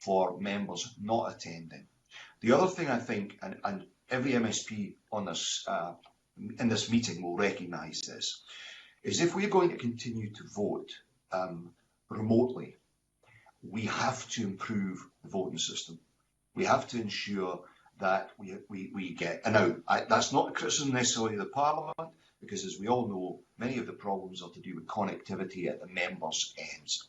Speaker 2: for members not attending. The other thing I think, and every MSP on this in this meeting will recognise this, is if we're going to continue to vote remotely, we have to improve the voting system. We have to ensure that we get, and now that's not a criticism necessarily of the Parliament, because as we all know, many of the problems are to do with connectivity at the members' ends.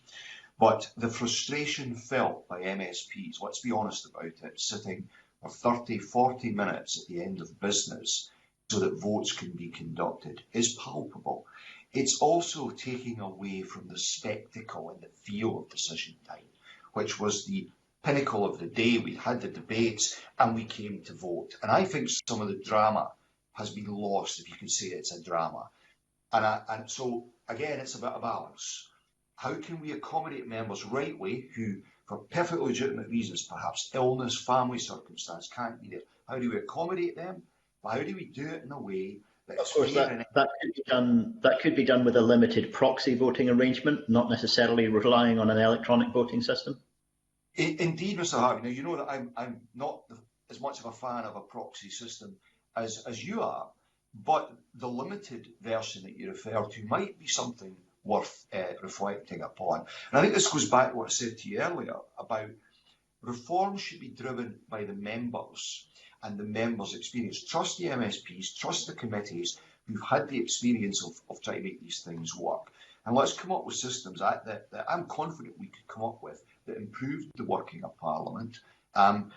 Speaker 2: But the frustration felt by MSPs, let's be honest about it, sitting for 30, 40 minutes at the end of business so that votes can be conducted is palpable. It's also taking away from the spectacle and the feel of decision time, which was the pinnacle of the day. We had the debates and we came to vote. And I think some of the drama has been lost, if you can say it's a drama. And so, again, it's about a balance. How can we accommodate members rightly who, for perfectly legitimate reasons, perhaps illness, family circumstance, can't be there? How do we accommodate them? But how do we do it in a way that... Of course,
Speaker 3: that could be done with a limited proxy voting arrangement, not necessarily relying on an electronic voting system.
Speaker 2: Indeed, Mr. Harvey. Now, you know that I'm not as much of a fan of a proxy system as you are, but the limited version that you refer to might be something worth reflecting upon. And I think this goes back to what I said to you earlier about reform should be driven by the members and the members' experience. Trust the MSPs, trust the committees who've had the experience of trying to make these things work. And let's come up with systems that I'm confident we could come up with that improved the working of Parliament. And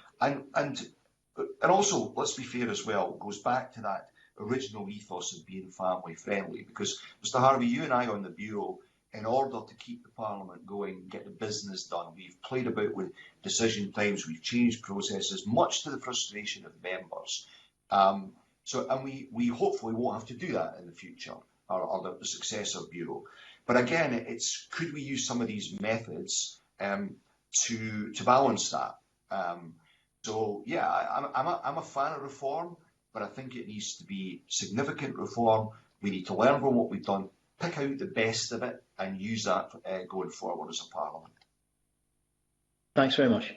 Speaker 2: also, let's be fair as well, it goes back to that original ethos of being family friendly, because Mr. Harvey, you and I on the Bureau, in order to keep the Parliament going and get the business done, we've played about with decision times, we've changed processes, much to the frustration of members. And we hopefully won't have to do that in the future, or the successor Bureau. But again, it's could we use some of these methods to balance that? So yeah, I'm a fan of reform, but I think it needs to be significant reform. We need to learn from what we've done, pick out the best of it, and use that going forward as a Parliament.
Speaker 3: Thanks very much.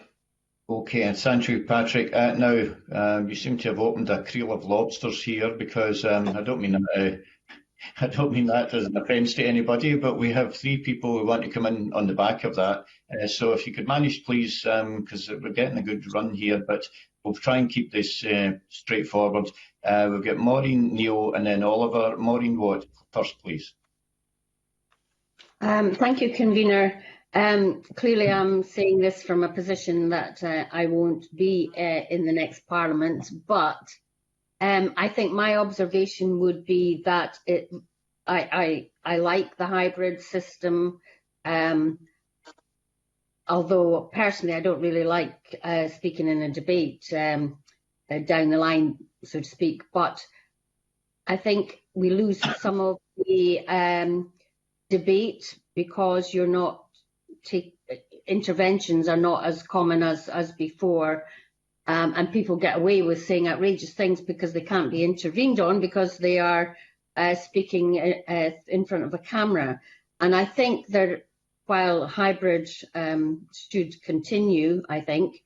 Speaker 1: Okay, and thank you, Patrick. Now, you seem to have opened a creel of lobsters here, because I don't mean that as an offence to anybody, but we have 3 people who want to come in on the back of that. So if you could manage, please, because we're getting a good run here, but we'll try and keep this straightforward. We've got Maureen, Neil, and then Oliver. Maureen, what first, please?
Speaker 8: Thank you, Convener. Clearly, I'm saying this from a position that I won't be in the next Parliament, but I think my observation would be that I like the hybrid system, although personally I don't really like speaking in a debate down the line, so to speak. But I think we lose some of the debate because you're not interventions are not as common as before. And people get away with saying outrageous things because they can't be intervened on because they are speaking in front of a camera. And I think that while hybrid should continue, I think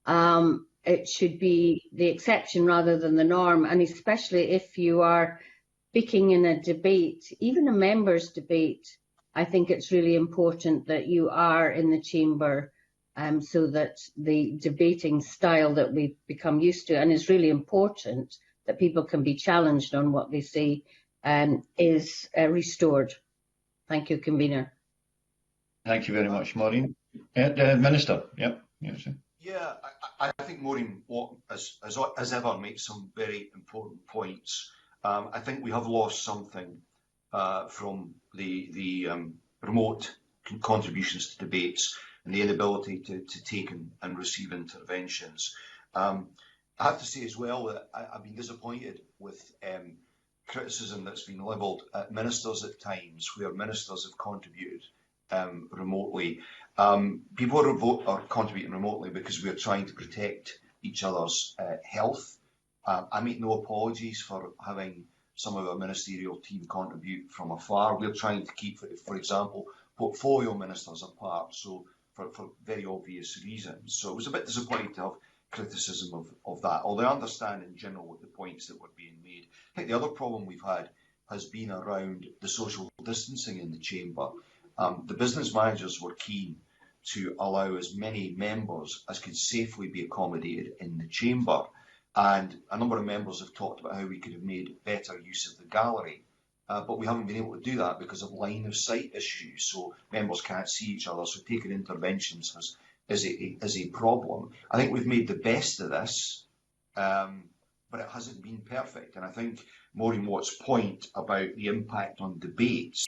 Speaker 8: it should be the exception rather than the norm. And especially if you are speaking in a debate, even a members' debate, I think it's really important that you are in the chamber so that the debating style that we've become used to, and is really important that people can be challenged on what they say, is restored. Thank you, Convener.
Speaker 1: Thank you very much, Maureen. Minister, yep.
Speaker 2: Yeah, I think Maureen, as ever, makes some very important points. I think we have lost something from the remote contributions to debates and the inability to take and receive interventions. I have to say as well that I've been disappointed with criticism that's been levelled at ministers at times, where ministers have contributed remotely. People are contributing remotely because we're trying to protect each other's health. I make no apologies for having some of our ministerial team contribute from afar. We're trying to keep, for example, portfolio ministers apart, so for very obvious reasons. So it was a bit disappointing to have criticism of that, although I understand in general what the points that were being made. I think the other problem we've had has been around the social distancing in the chamber. The business managers were keen to allow as many members as could safely be accommodated in the chamber. And a number of members have talked about how we could have made better use of the gallery. But we haven't been able to do that because of line of sight issues. So members can't see each other. So taking interventions is a problem. I think we've made the best of this, but it hasn't been perfect. And I think Maureen Watt's point about the impact on debates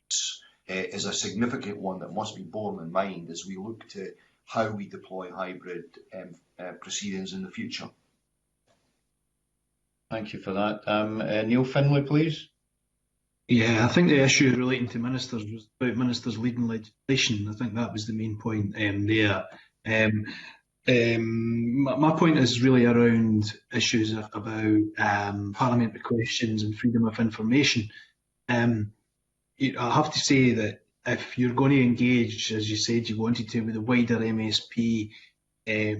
Speaker 2: is a significant one that must be borne in mind as we look to how we deploy hybrid proceedings in the future.
Speaker 1: Thank you for that. Neil Finlay, please.
Speaker 9: Yeah, I think the issue relating to ministers was about ministers leading legislation. I think that was the main point there. My point is really around issues about parliamentary questions and freedom of information. I have to say that if you're going to engage, as you said you wanted to, with the wider MSP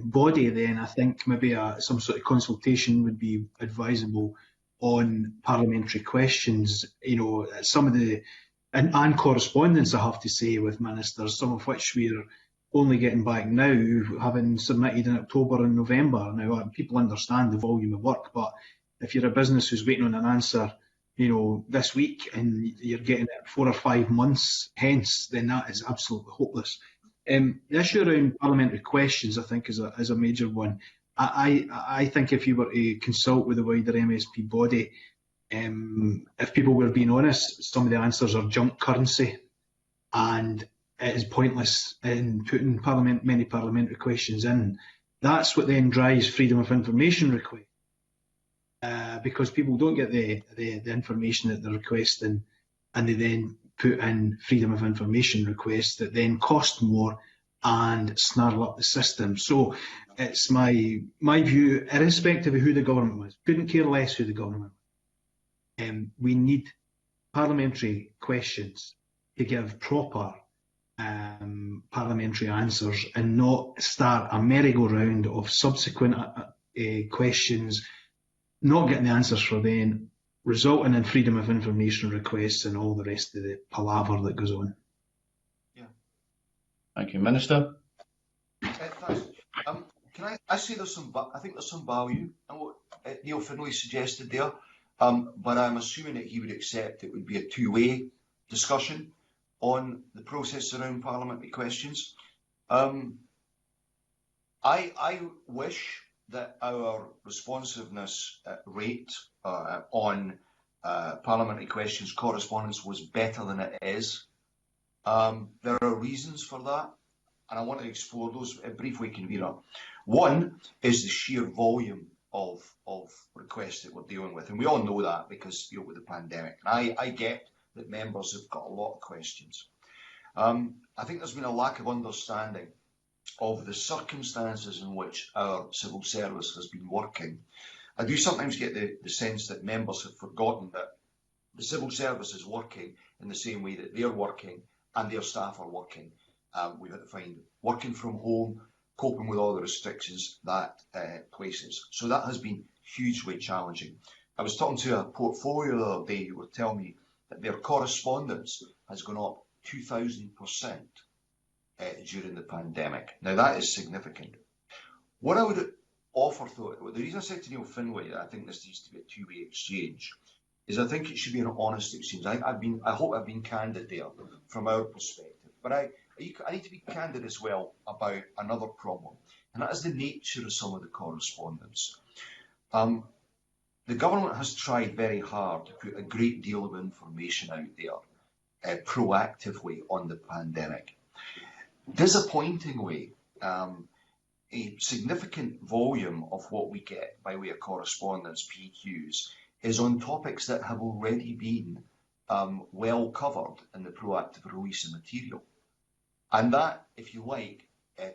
Speaker 9: body, then I think maybe some sort of consultation would be advisable on parliamentary questions. You know, some of the and correspondence, I have to say, with ministers, some of which we're only getting back now, having submitted in October and November. Now, people understand the volume of work, but if you're a business who's waiting on an answer, you know, this week, and you're getting it 4 or 5 months hence, then that is absolutely hopeless. The issue around parliamentary questions, I think, is a major one. I think if you were to consult with the wider MSP body, if people were being honest, some of the answers are junk currency, and it is pointless in putting many parliamentary questions in. That's what then drives freedom of information requests, because people don't get the information that they're requesting, and they then put in freedom of information requests that then cost more and snarl up the system. So it's my view, irrespective of who the government was, couldn't care less who the government was. We need parliamentary questions to give proper parliamentary answers, and not start a merry-go-round of subsequent questions, not getting the answers for them, resulting in freedom of information requests and all the rest of the palaver that goes on.
Speaker 2: Yeah.
Speaker 1: Thank you, Minister.
Speaker 2: Thanks. Can I say I think there's some value in what Neil Findlay suggested there, but I'm assuming that he would accept it would be a two-way discussion on the process around parliamentary questions. I wish that our responsiveness rate on parliamentary questions correspondence was better than it is. There are reasons for that, and I want to explore those briefly, Convener. One is the sheer volume of requests that we're dealing with, and we all know that because, you know, with the pandemic. And I get that members have got a lot of questions. I think there's been a lack of understanding of the circumstances in which our civil service has been working. I do sometimes get the sense that members have forgotten that the civil service is working in the same way that they're working and their staff are working. We've had to find working from home, coping with all the restrictions that places. So that has been hugely challenging. I was talking to a portfolio the other day who were telling me that their correspondence has gone up 2,000% during the pandemic. Now that is significant. What I would offer, though, the reason I said to Neil Findlay that I think this needs to be a two-way exchange is I think it should be an honest exchange. I hope I've been candid there from our perspective, but I need to be candid as well about another problem, and that is the nature of some of the correspondence. The government has tried very hard to put a great deal of information out there proactively on the pandemic. Disappointingly, a significant volume of what we get by way of correspondence, PQs, is on topics that have already been well covered in the proactive release of material. And that, if you like,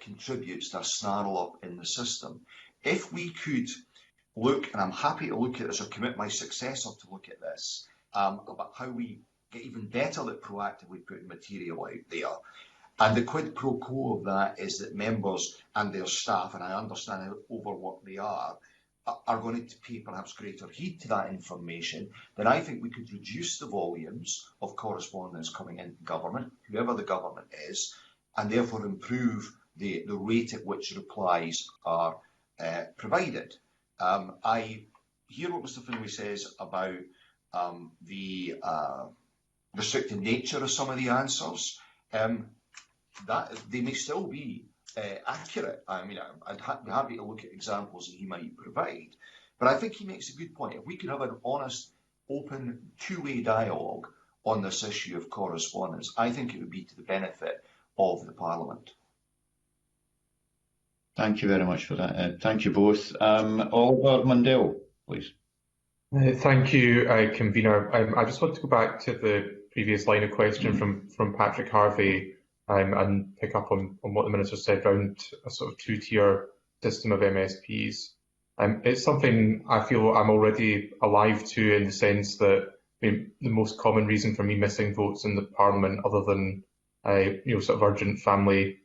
Speaker 2: contributes to a snarl up in the system. If we could look, and I'm happy to look at this or commit my successor to look at this, about how we get even better at proactively putting material out there. And the quid pro quo of that is that members and their staff, and I understand how overworked they are going to pay perhaps greater heed to that information, then I think we could reduce the volumes of correspondence coming into government, whoever the government is, and therefore improve the rate at which replies are provided. I hear what Mr. Findlay says about the restricted nature of some of the answers. That they may still be accurate. I mean, I'd be happy to look at examples that he might provide, but I think he makes a good point. If we could have an honest, open, two-way dialogue on this issue of correspondence, I think it would be to the benefit of the Parliament.
Speaker 1: Thank you very much for that. Thank you both. Oliver Mundell, please.
Speaker 10: Thank you, Convener. I just want to go back to the previous line of question from Patrick Harvey and pick up on what the Minister said around a sort of two-tier system of MSPs. It's something I feel I'm already alive to, in the sense that the most common reason for me missing votes in the Parliament, other than sort of urgent family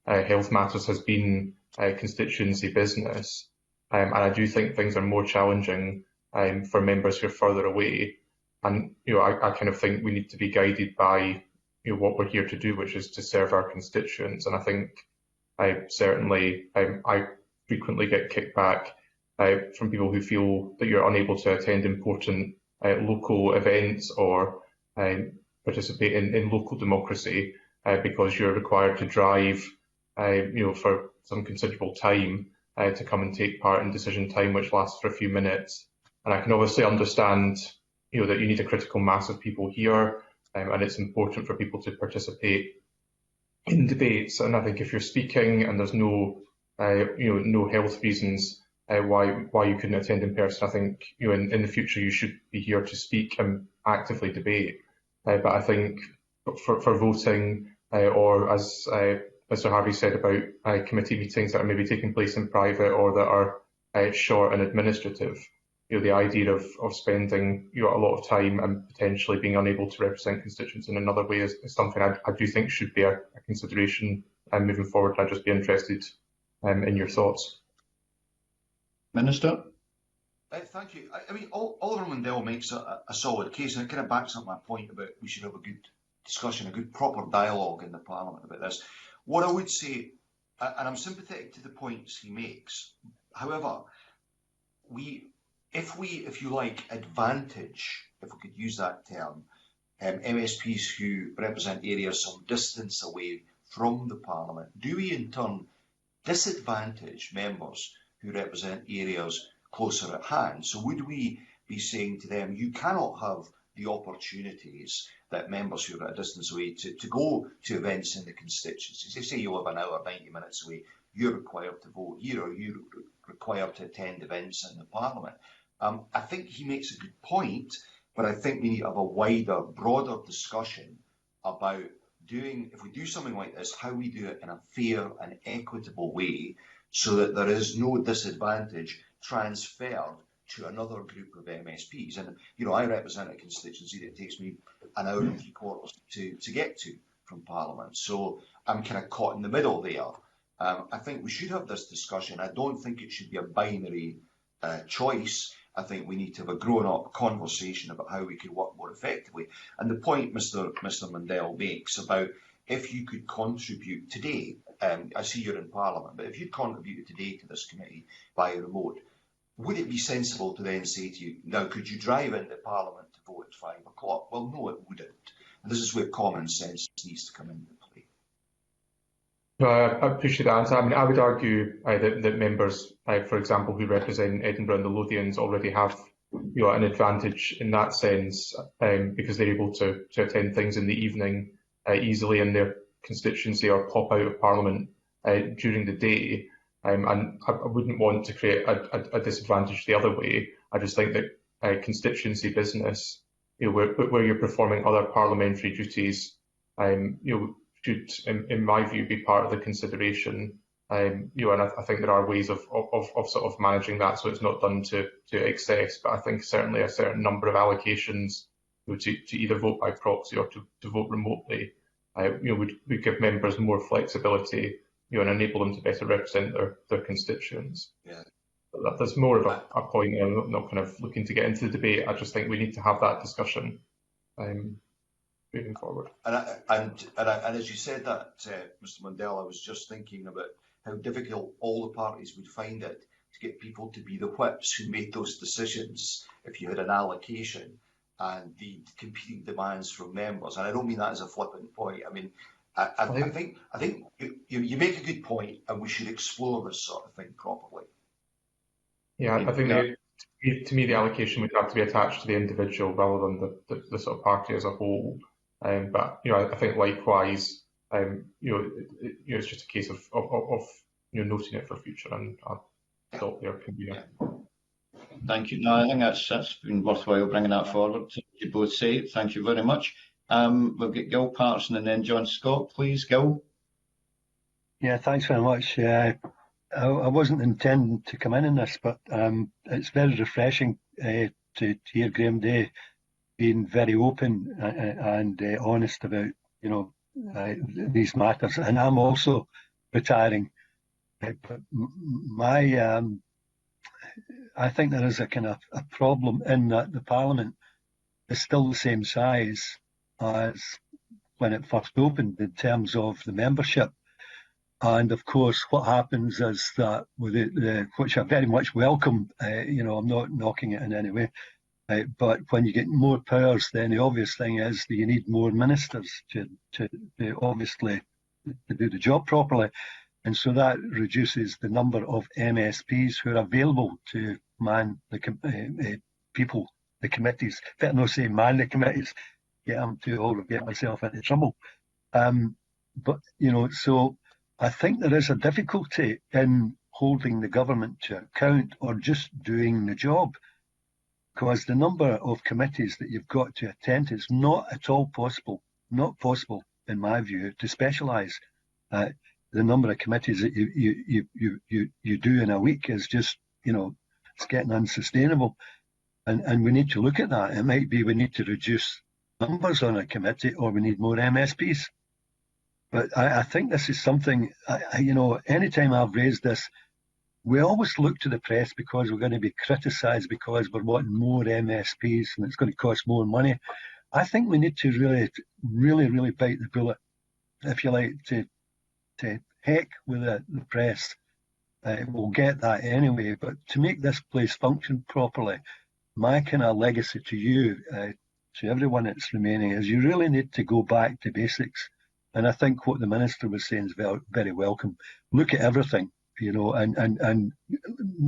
Speaker 10: health matters, has been constituency business. And I do think things are more challenging for members who are further away. And I kind of think we need to be guided by what we're here to do, which is to serve our constituents. And I think I frequently get kickback from people who feel that you're unable to attend important local events or participate in local democracy because you're required to drive for some considerable time to come and take part in decision time, which lasts for a few minutes. And I can obviously understand that you need a critical mass of people here, and it's important for people to participate in debates. And I think if you're speaking and there's no health reasons why you couldn't attend in person, I think in the future you should be here to speak and actively debate. But I think for voting, or as Mr Harvey said about committee meetings that are maybe taking place in private or that are short and administrative, the idea of spending a lot of time and potentially being unable to represent constituents in another way is something I do think should be a consideration moving forward. I'd just be interested in your thoughts.
Speaker 1: Minister?
Speaker 2: Thank you. I mean, Oliver Mundell makes a solid case, and it kind of backs up my point about we should have a good discussion, a good proper dialogue in the Parliament about this. What I would say, and I'm sympathetic to the points he makes, however, if you like, advantage, if we could use that term, MSPs who represent areas some distance away from the Parliament, do we in turn disadvantage members who represent areas closer at hand? So would we be saying to them, you cannot have the opportunities that members who are at a distance away to go to events in the constituencies? They say you live an hour, 90 minutes away, you're required to vote here, or you're required to attend events in the Parliament. I think he makes a good point, but I think we need to have a wider, broader discussion about if we do something like this, how we do it in a fair and equitable way so that there is no disadvantage transferred to another group of MSPs. And, I represent a constituency that takes me an hour and 3/4 to get to from Parliament. So I'm kind of caught in the middle there. I think we should have this discussion. I don't think it should be a binary choice. I think we need to have a grown-up conversation about how we could work more effectively. And the point Mr Mundell makes about if you could contribute today, I see you're in Parliament, but if you'd contributed today to this committee via remote, would it be sensible to then say to you, now could you drive into Parliament to vote at 5 o'clock? Well, no, it wouldn't. And this is where common sense needs to come into play.
Speaker 10: I appreciate that answer. I mean, I would argue that members, for example, who represent Edinburgh and the Lothians already have an advantage in that sense because they're able to attend things in the evening easily in their constituency or pop out of Parliament during the day. And I wouldn't want to create a disadvantage the other way. I just think that constituency business, where you're performing other parliamentary duties, should, in my view, be part of the consideration. And I think there are ways of sort of managing that so it's not done to excess. But I think certainly a certain number of allocations to either vote by proxy or to vote remotely, would give members more flexibility, and enable them to better represent their constituents.
Speaker 2: Yeah.
Speaker 10: That's more of a point. I'm not kind of looking to get into the debate. I just think we need to have that discussion moving forward.
Speaker 2: And as you said that, Mr Mundell, I was just thinking about how difficult all the parties would find it to get people to be the whips who made those decisions if you had an allocation and the competing demands from members. And I don't mean that as a flippant point. I mean, I think you make a good point, and we should explore this sort of thing properly.
Speaker 10: Yeah, I think to me the allocation would have to be attached to the individual rather than the sort of party as a whole. But I think likewise, it's just a case of noting it for future, and I'll adopt your opinion.
Speaker 2: Yeah.
Speaker 1: Thank you. No, I think that's been worthwhile bringing that forward. You both say thank you very much. We'll get Gil Patterson and then John Scott, please. Gil.
Speaker 6: Yeah, thanks very much. I wasn't intending to come in this, but it's very refreshing to hear Graham Day being very open and honest about these matters. And I'm also retiring But I think there is a kind of a problem in that the Parliament is still the same size as when it first opened in terms of the membership. And of course, what happens is that with which I very much welcome, I'm not knocking it in any way, but when you get more powers, then the obvious thing is that you need more ministers to obviously to do the job properly. And so that reduces the number of MSPs who are available to man the people, the committees. Better not say man the committees, get myself into trouble. But, so I think there is a difficulty in holding the government to account or just doing the job, because the number of committees that you've got to attend is not at all possible, not possible in my view, to specialise. The number of committees that you do in a week is just, it's getting unsustainable. And we need to look at that. It might be we need to reduce numbers on a committee, or we need more MSPs. But I think this is something, anytime I've raised this, we always look to the press because we're going to be criticised because we're wanting more MSPs and it's going to cost more money. I think we need to really bite the bullet, if you like, to heck with the press. We'll get that anyway, but to make this place function properly, my kind of legacy to you, to everyone that's remaining, is you really need to go back to basics. And I think what the Minister was saying is very, very welcome. Look at everything, and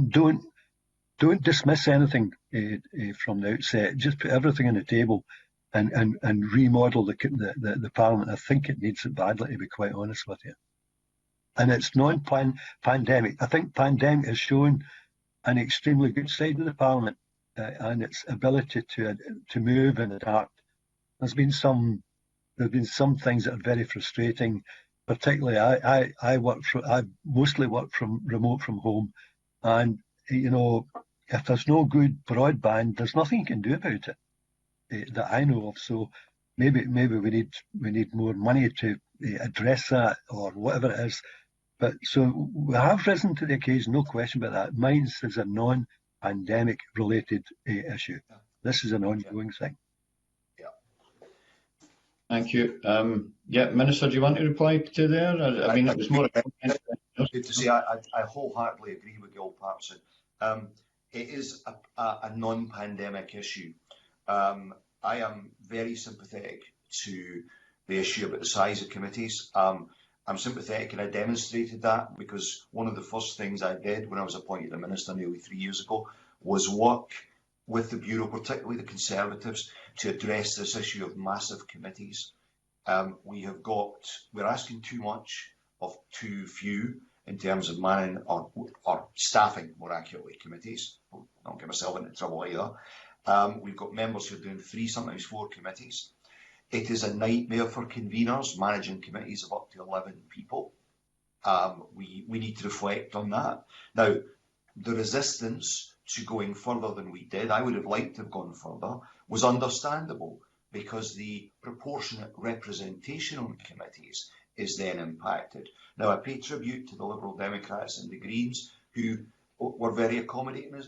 Speaker 6: don't dismiss anything from the outset. Just put everything on the table and remodel the Parliament. I think it needs it badly, to be quite honest with you. And it's non-pandemic. I think pandemic has shown an extremely good side of the Parliament and its ability to move and adapt. There's been some things that are very frustrating. Particularly, I mostly work remote from home, and if there's no good broadband, there's nothing you can do about it that I know of. So maybe we need more money to address that, or whatever it is. But so we have risen to the occasion, no question about that. Mine is a non-pandemic related issue. This is an ongoing thing.
Speaker 2: Yeah.
Speaker 1: Thank you. Minister, do you want to reply to there? I mean, it was more.
Speaker 2: Good to say, I wholeheartedly agree with Gil Patterson. It is a non-pandemic issue. I am very sympathetic to the issue about the size of committees. I'm sympathetic, and I demonstrated that because one of the first things I did when I was appointed a minister nearly 3 years ago was work with the Bureau, particularly the Conservatives, to address this issue of massive committees. We're asking too much of too few in terms of manning or staffing, more accurately, committees. I don't get myself into trouble either. We've got members who are doing 3, sometimes 4 committees. It is a nightmare for conveners managing committees of up to 11 people. We need to reflect on that. Now, the resistance to going further than we did, I would have liked to have gone further, was understandable because the proportionate representation on committees is then impacted. Now, I pay tribute to the Liberal Democrats and the Greens, who were very accommodating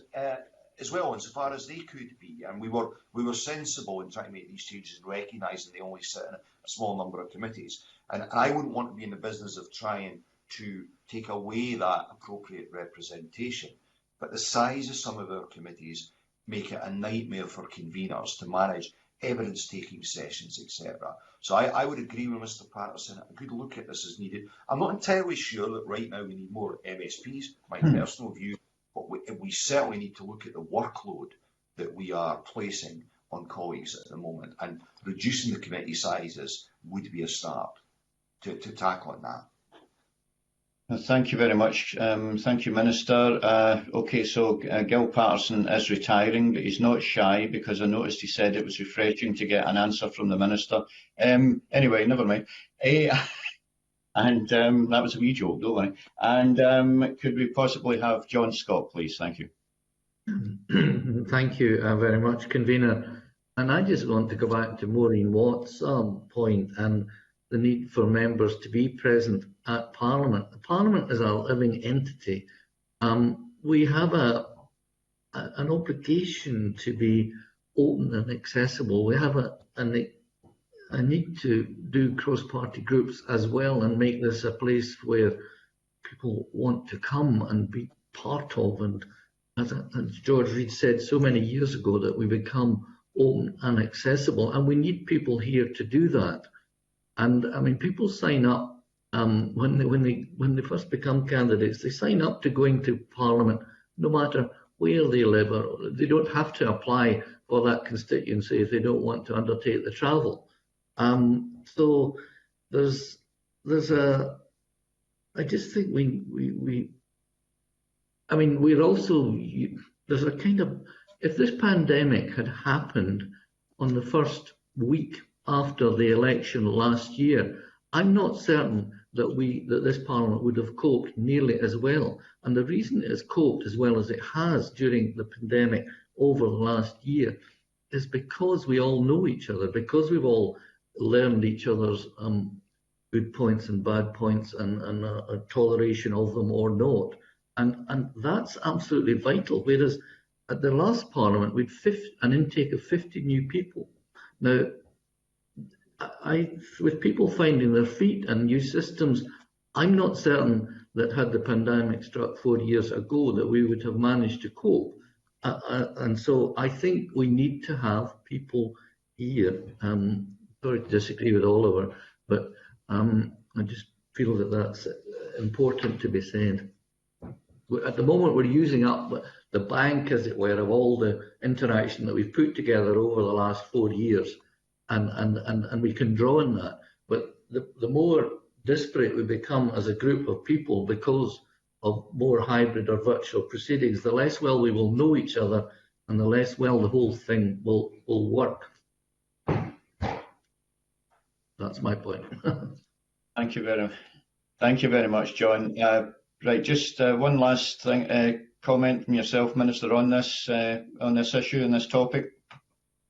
Speaker 2: as well, insofar as they could be, and we were sensible in trying to make these changes and recognising they only sit in a small number of committees. And I wouldn't want to be in the business of trying to take away that appropriate representation. But the size of some of our committees make it a nightmare for conveners to manage evidence-taking sessions, etc. So I would agree with Mr. Patterson. A good look at this is needed. I'm not entirely sure that right now we need more MSPs, my personal view. But we certainly need to look at the workload that we are placing on colleagues at the moment, and reducing the committee sizes would be a start to tackling that.
Speaker 1: Thank you very much. Thank you, Minister. Okay, so Gil Patterson is retiring, but he's not shy, because I noticed he said it was refreshing to get an answer from the Minister. Anyway, never mind. And that was a wee joke, don't worry. And could we possibly have John Scott, please? Thank you.
Speaker 4: Thank you very much, Convener. And I just want to go back to Maureen Watt's point. And the need for members to be present at Parliament. Parliament is a living entity. We have an obligation to be open and accessible. We have a need to do cross-party groups as well and make this a place where people want to come and be part of. And as George Reid said so many years ago, that we become open and accessible, and we need people here to do that. And I mean, people sign up when they first become candidates. They sign up to going to Parliament, no matter where they live, or they don't have to apply for that constituency if they don't want to undertake the travel. So there's I just think we're also, there's a kind of, if this pandemic had happened on the first week after the election last year, I'm not certain that this Parliament would have coped nearly as well. And the reason it has coped as well as it has during the pandemic over the last year is because we all know each other, because we've all learned each other's good points and bad points and a toleration of them or not. And that's absolutely vital. Whereas at the last Parliament, we'd an intake of 50 new people. Now, with people finding their feet and new systems, I'm not certain that had the pandemic struck 4 years ago that we would have managed to cope. And so I think we need to have people here. Sorry to disagree with Oliver, but I just feel that that's important to be said. At the moment, we're using up the bank, as it were, of all the interaction that we've put together over the last 4 years, and we can draw on that. But the more disparate we become as a group of people because of more hybrid or virtual proceedings, the less well we will know each other, and the less well the whole thing will work. That's my point.
Speaker 1: Thank you very much, John. Right, just one last thing, comment from yourself, Minister, on this issue and this topic.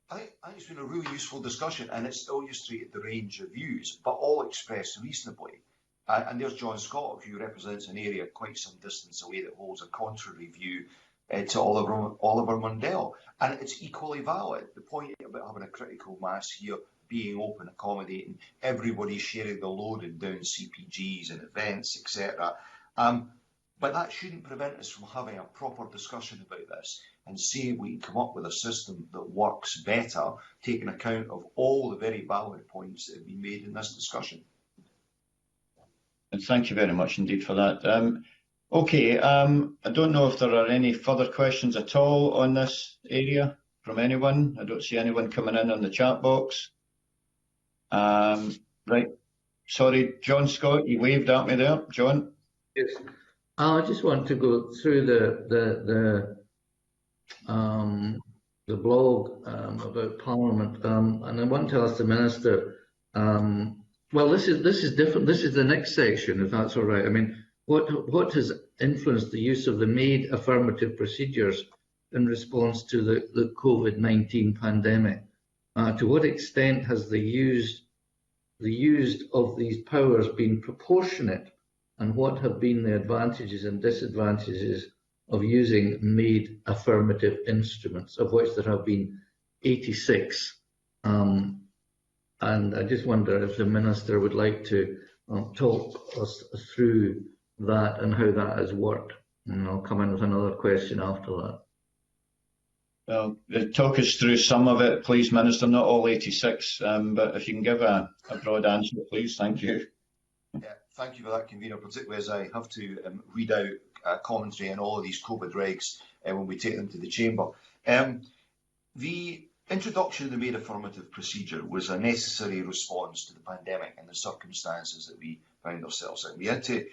Speaker 2: I think it's been a really useful discussion, and it's illustrated the range of views, but all expressed reasonably. And there's John Scott, who represents an area quite some distance away that holds a contrary view to Oliver Mundell. And it's equally valid. The point about having a critical mass here, being open, accommodating, everybody sharing the load and down CPGs and events, etc. But that shouldn't prevent us from having a proper discussion about this and seeing we can come up with a system that works better, taking account of all the very valid points that have been made in this discussion.
Speaker 1: And thank you very much indeed for that. Okay, I don't know if there are any further questions at all on this area from anyone. I don't see anyone coming in on the chat box. Right, sorry, John Scott, you waved at me there, John.
Speaker 4: Yes, I just want to go through the blog about Parliament, and I want to ask the Minister. Well, this is different. This is the next section, if that's all right. I mean, what has influenced the use of the made affirmative procedures in response to the COVID-19 pandemic? To what extent has the use of these powers been proportionate, and what have been the advantages and disadvantages of using made affirmative instruments, of which there have been 86? And I just wonder if the Minister would like to talk us through that and how that has worked. And I'll come in with another question after that.
Speaker 1: Well, talk us through some of it, please, Minister, not all 86, but if you can give a broad answer, please. Thank you.
Speaker 2: Yeah, thank you for that, Convener, particularly as I have to read out commentary on all of these COVID regs when we take them to the Chamber. The introduction of the made affirmative procedure was a necessary response to the pandemic and the circumstances that we found ourselves in. We had to,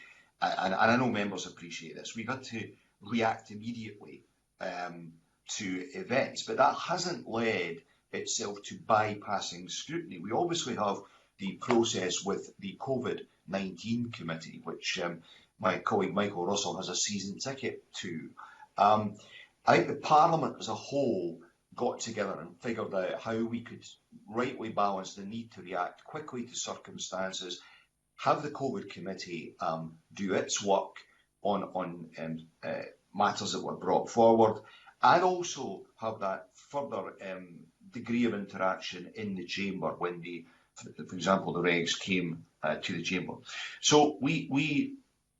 Speaker 2: and I know members appreciate this, we've had to react immediately to events, but that hasn't led itself to bypassing scrutiny. We obviously have the process with the COVID-19 committee, which my colleague Michael Russell has a season ticket to. I think the Parliament as a whole got together and figured out how we could rightly balance the need to react quickly to circumstances, have the COVID committee do its work on matters that were brought forward, and also have that further degree of interaction in the chamber when for example, the regs came to the chamber. So we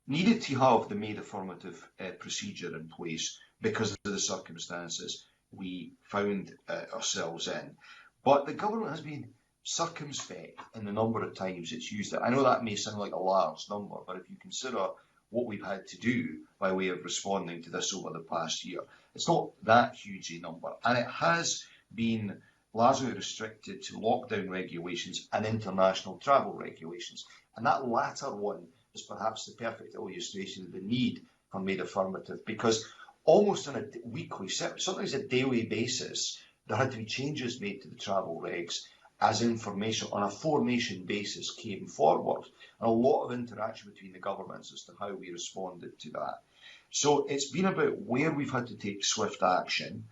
Speaker 2: needed to have the made affirmative procedure in place because of the circumstances we found ourselves in. But the government has been circumspect in the number of times it's used it. I know that may sound like a large number, but if you consider what we've had to do by way of responding to this over the past year, it's not that huge a number. And it has been largely restricted to lockdown regulations and international travel regulations. And that latter one is perhaps the perfect illustration of the need for made affirmative, because almost on a weekly, sometimes a daily basis, there had to be changes made to the travel regs as information on a four-nation basis came forward, and a lot of interaction between the governments as to how we responded to that. So it's been about where we've had to take swift action.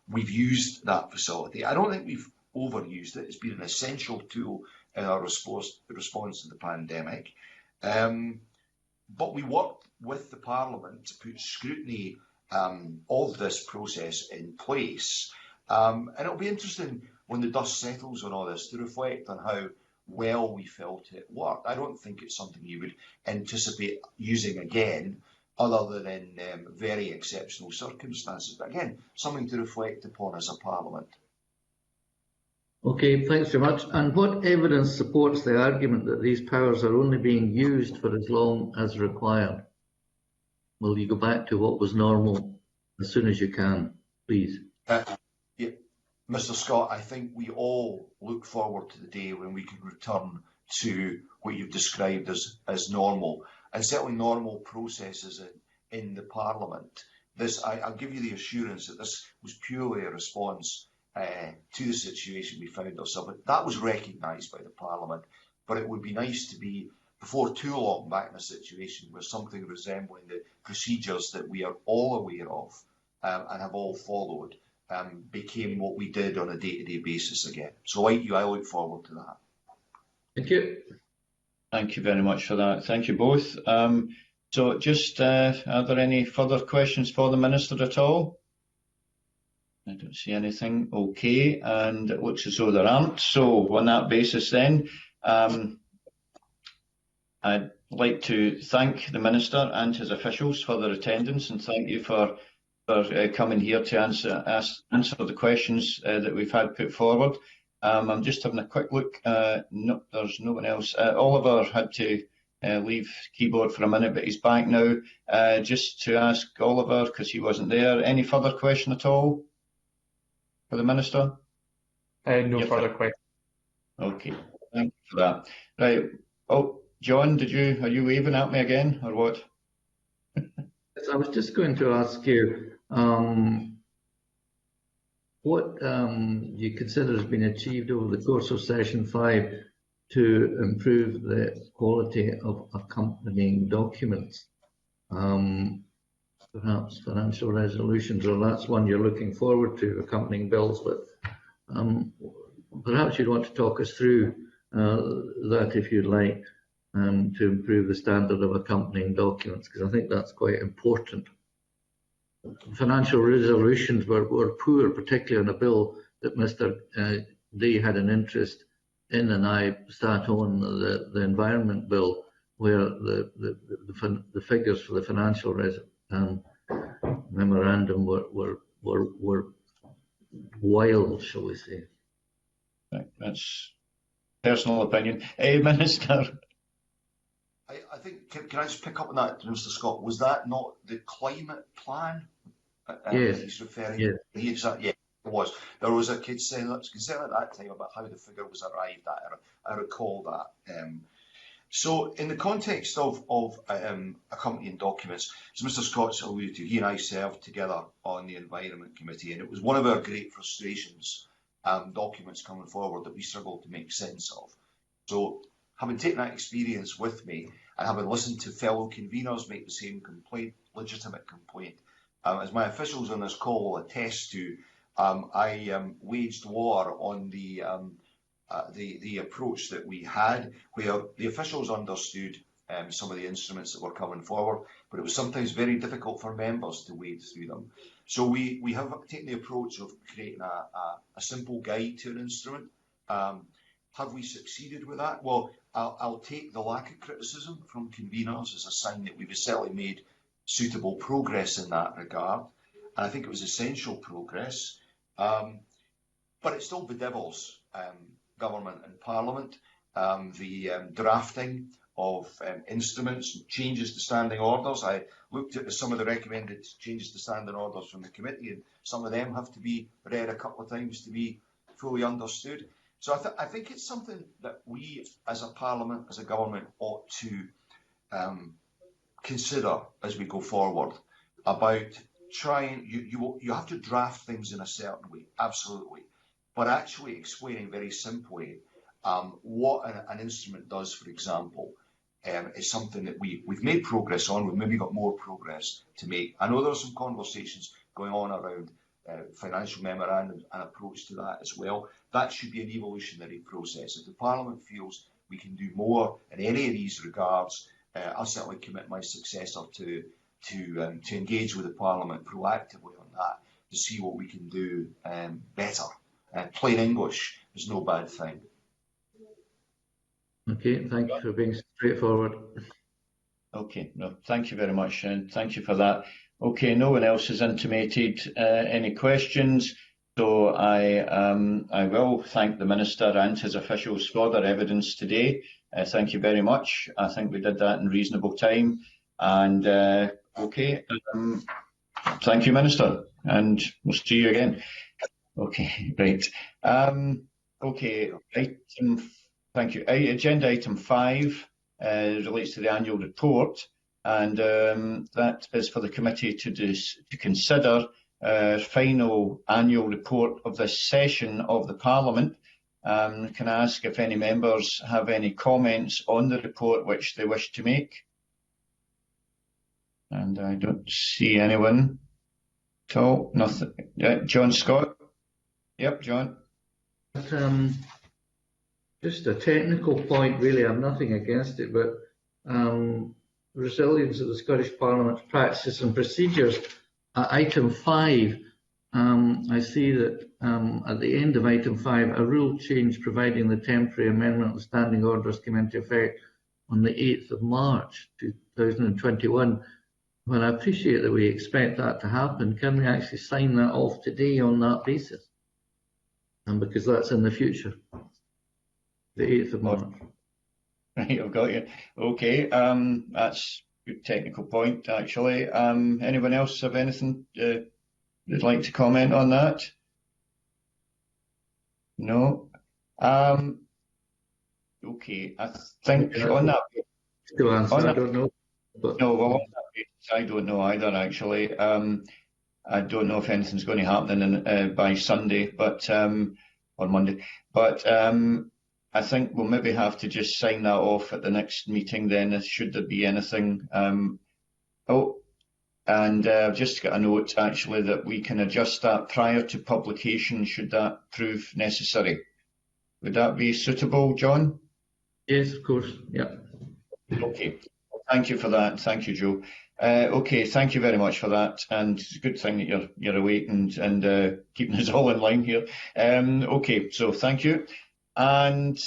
Speaker 2: We've used that facility. I don't think we've overused it. It's been an essential tool in our response to the pandemic. But we worked with the Parliament to put scrutiny of this process in place. And it'll be interesting when the dust settles on all this to reflect on how well we felt it worked. I don't think it's something you would anticipate using again, other than in very exceptional circumstances. But again, something to reflect upon as a Parliament.
Speaker 4: Okay, thanks very much. And what evidence supports the argument that these powers are only being used for as long as required? Will you go back to what was normal as soon as you can, please?
Speaker 2: Yeah. Mr. Scott, I think we all look forward to the day when we can return to what you've described as normal, and certainly normal processes in the Parliament. I'll give you the assurance that this was purely a response to the situation we found ourselves in. That was recognised by the Parliament, but it would be nice to be, before too long, back in a situation where something resembling the procedures that we are all aware of and have all followed became what we did on a day-to-day basis again. So like you, I look forward to that.
Speaker 4: Thank you.
Speaker 1: Thank you very much for that. Thank you both. So just, are there any further questions for the Minister at all? I don't see anything. Okay, and it looks as though there aren't. So on that basis then, I'd like to thank the Minister and his officials for their attendance, and thank you for coming here to answer the questions that we've had put forward. I'm just having a quick look. No, there's no one else. Oliver had to leave keyboard for a minute, but he's back now. Just to ask Oliver, because he wasn't there, any further question at all for the Minister?
Speaker 10: No further questions.
Speaker 1: Okay, thank you for that. Right. Oh, John, are you waving at me again, or what?
Speaker 4: I was just going to ask you what you consider has been achieved over the course of Session 5 to improve the quality of accompanying documents, perhaps financial resolutions, or that's one you're looking forward to, accompanying bills, but perhaps you'd want to talk us through that, if you'd like, to improve the standard of accompanying documents, because I think that's quite important. Financial resolutions were poor, particularly on a bill that Mr. Day had an interest in, and I sat on the Environment Bill, where the figures for the financial memorandum were wild, shall we say.
Speaker 1: Right, that's personal opinion. Minister?
Speaker 2: I think, can I just pick up on that, Mr. Scott? Was that not the climate plan?
Speaker 4: Yes.
Speaker 2: He's referring
Speaker 4: yes.
Speaker 2: to. Yeah, it was. There was a concern at that time about how the figure was arrived at. I recall that. So in the context of accompanying documents, as Mr. Scott's alluded to, he and I served together on the Environment Committee, and it was one of our great frustrations, documents coming forward that we struggled to make sense of. So having taken that experience with me, and having listened to fellow conveners make the same complaint, legitimate complaint, as my officials on this call will attest to, I waged war on the approach that we had, where the officials understood some of the instruments that were coming forward, but it was sometimes very difficult for members to wade through them. So we have taken the approach of creating a simple guide to an instrument. Have we succeeded with that? Well, I'll take the lack of criticism from conveners as a sign that we've certainly made suitable progress in that regard. And I think it was essential progress. But it still bedevils government and parliament. The drafting of instruments, changes to standing orders. I looked at some of the recommended changes to standing orders from the committee, and some of them have to be read a couple of times to be fully understood. So I think it's something that we, as a parliament, as a government, ought to consider as we go forward about trying. You have to draft things in a certain way, absolutely, but actually explaining very simply what an instrument does, for example, is something that we've made progress on. We've maybe got more progress to make. I know there's some conversations going on around financial memorandum and approach to that as well. That should be an evolutionary process. If the Parliament feels we can do more in any of these regards, I'll certainly commit my successor to engage with the Parliament proactively on that to see what we can do better. Plain English is no bad thing.
Speaker 4: Okay, thank you for being straightforward.
Speaker 1: Okay, no, thank you very much, and thank you for that. Okay, no one else has intimated any questions, so I will thank the Minister and his officials for their evidence today. Thank you very much. I think we did that in reasonable time, and okay, thank you, Minister, and we'll see you again. Okay, right. Okay, thank you. Agenda item 5 relates to the annual report, and that is for the committee to consider final annual report of this session of the Parliament. Can I ask if any members have any comments on the report which they wish to make? And I don't see anyone at all. Nothing. John Scott? Yep, John.
Speaker 4: Just a technical point, really. I'm nothing against it, but resilience of the Scottish Parliament's practices and procedures. Item 5, I see that at the end of item 5, a rule change providing the temporary amendment of standing orders came into effect on the 8th of March 2021. Well, I appreciate that we expect that to happen. Can we actually sign that off today on that basis? And because that's in the future, the 8th of March.
Speaker 1: Right, I've got you. Okay, that's a good technical point, actually. Anyone else have anything they'd like to comment on that? No? Okay, I think on that...
Speaker 4: To answer, I don't know. But...
Speaker 1: No, well, on that basis, I don't know either, actually. I don't know if anything's going to happen by Sunday, but or Monday. But I think we'll maybe have to just sign that off at the next meeting then, should there be anything. Oh, and I've just got a note, actually, that we can adjust that prior to publication, should that prove necessary. Would that be suitable, John?
Speaker 4: Yes, of course. Yeah.
Speaker 1: Okay. Thank you for that. Thank you, Joe. Okay, thank you very much for that, and it's a good thing that you're awake and keeping us all in line here. Okay, so thank you, and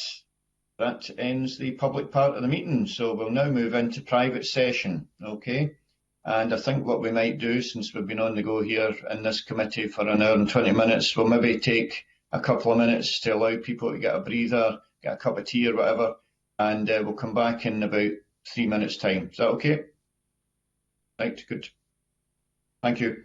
Speaker 1: that ends the public part of the meeting. So we'll now move into private session. Okay, and I think what we might do, since we've been on the go here in this committee for an hour and 20 minutes, we'll maybe take a couple of minutes to allow people to get a breather, get a cup of tea or whatever, and we'll come back in about 3 minutes' time. Is that okay? Right, good. Thank you.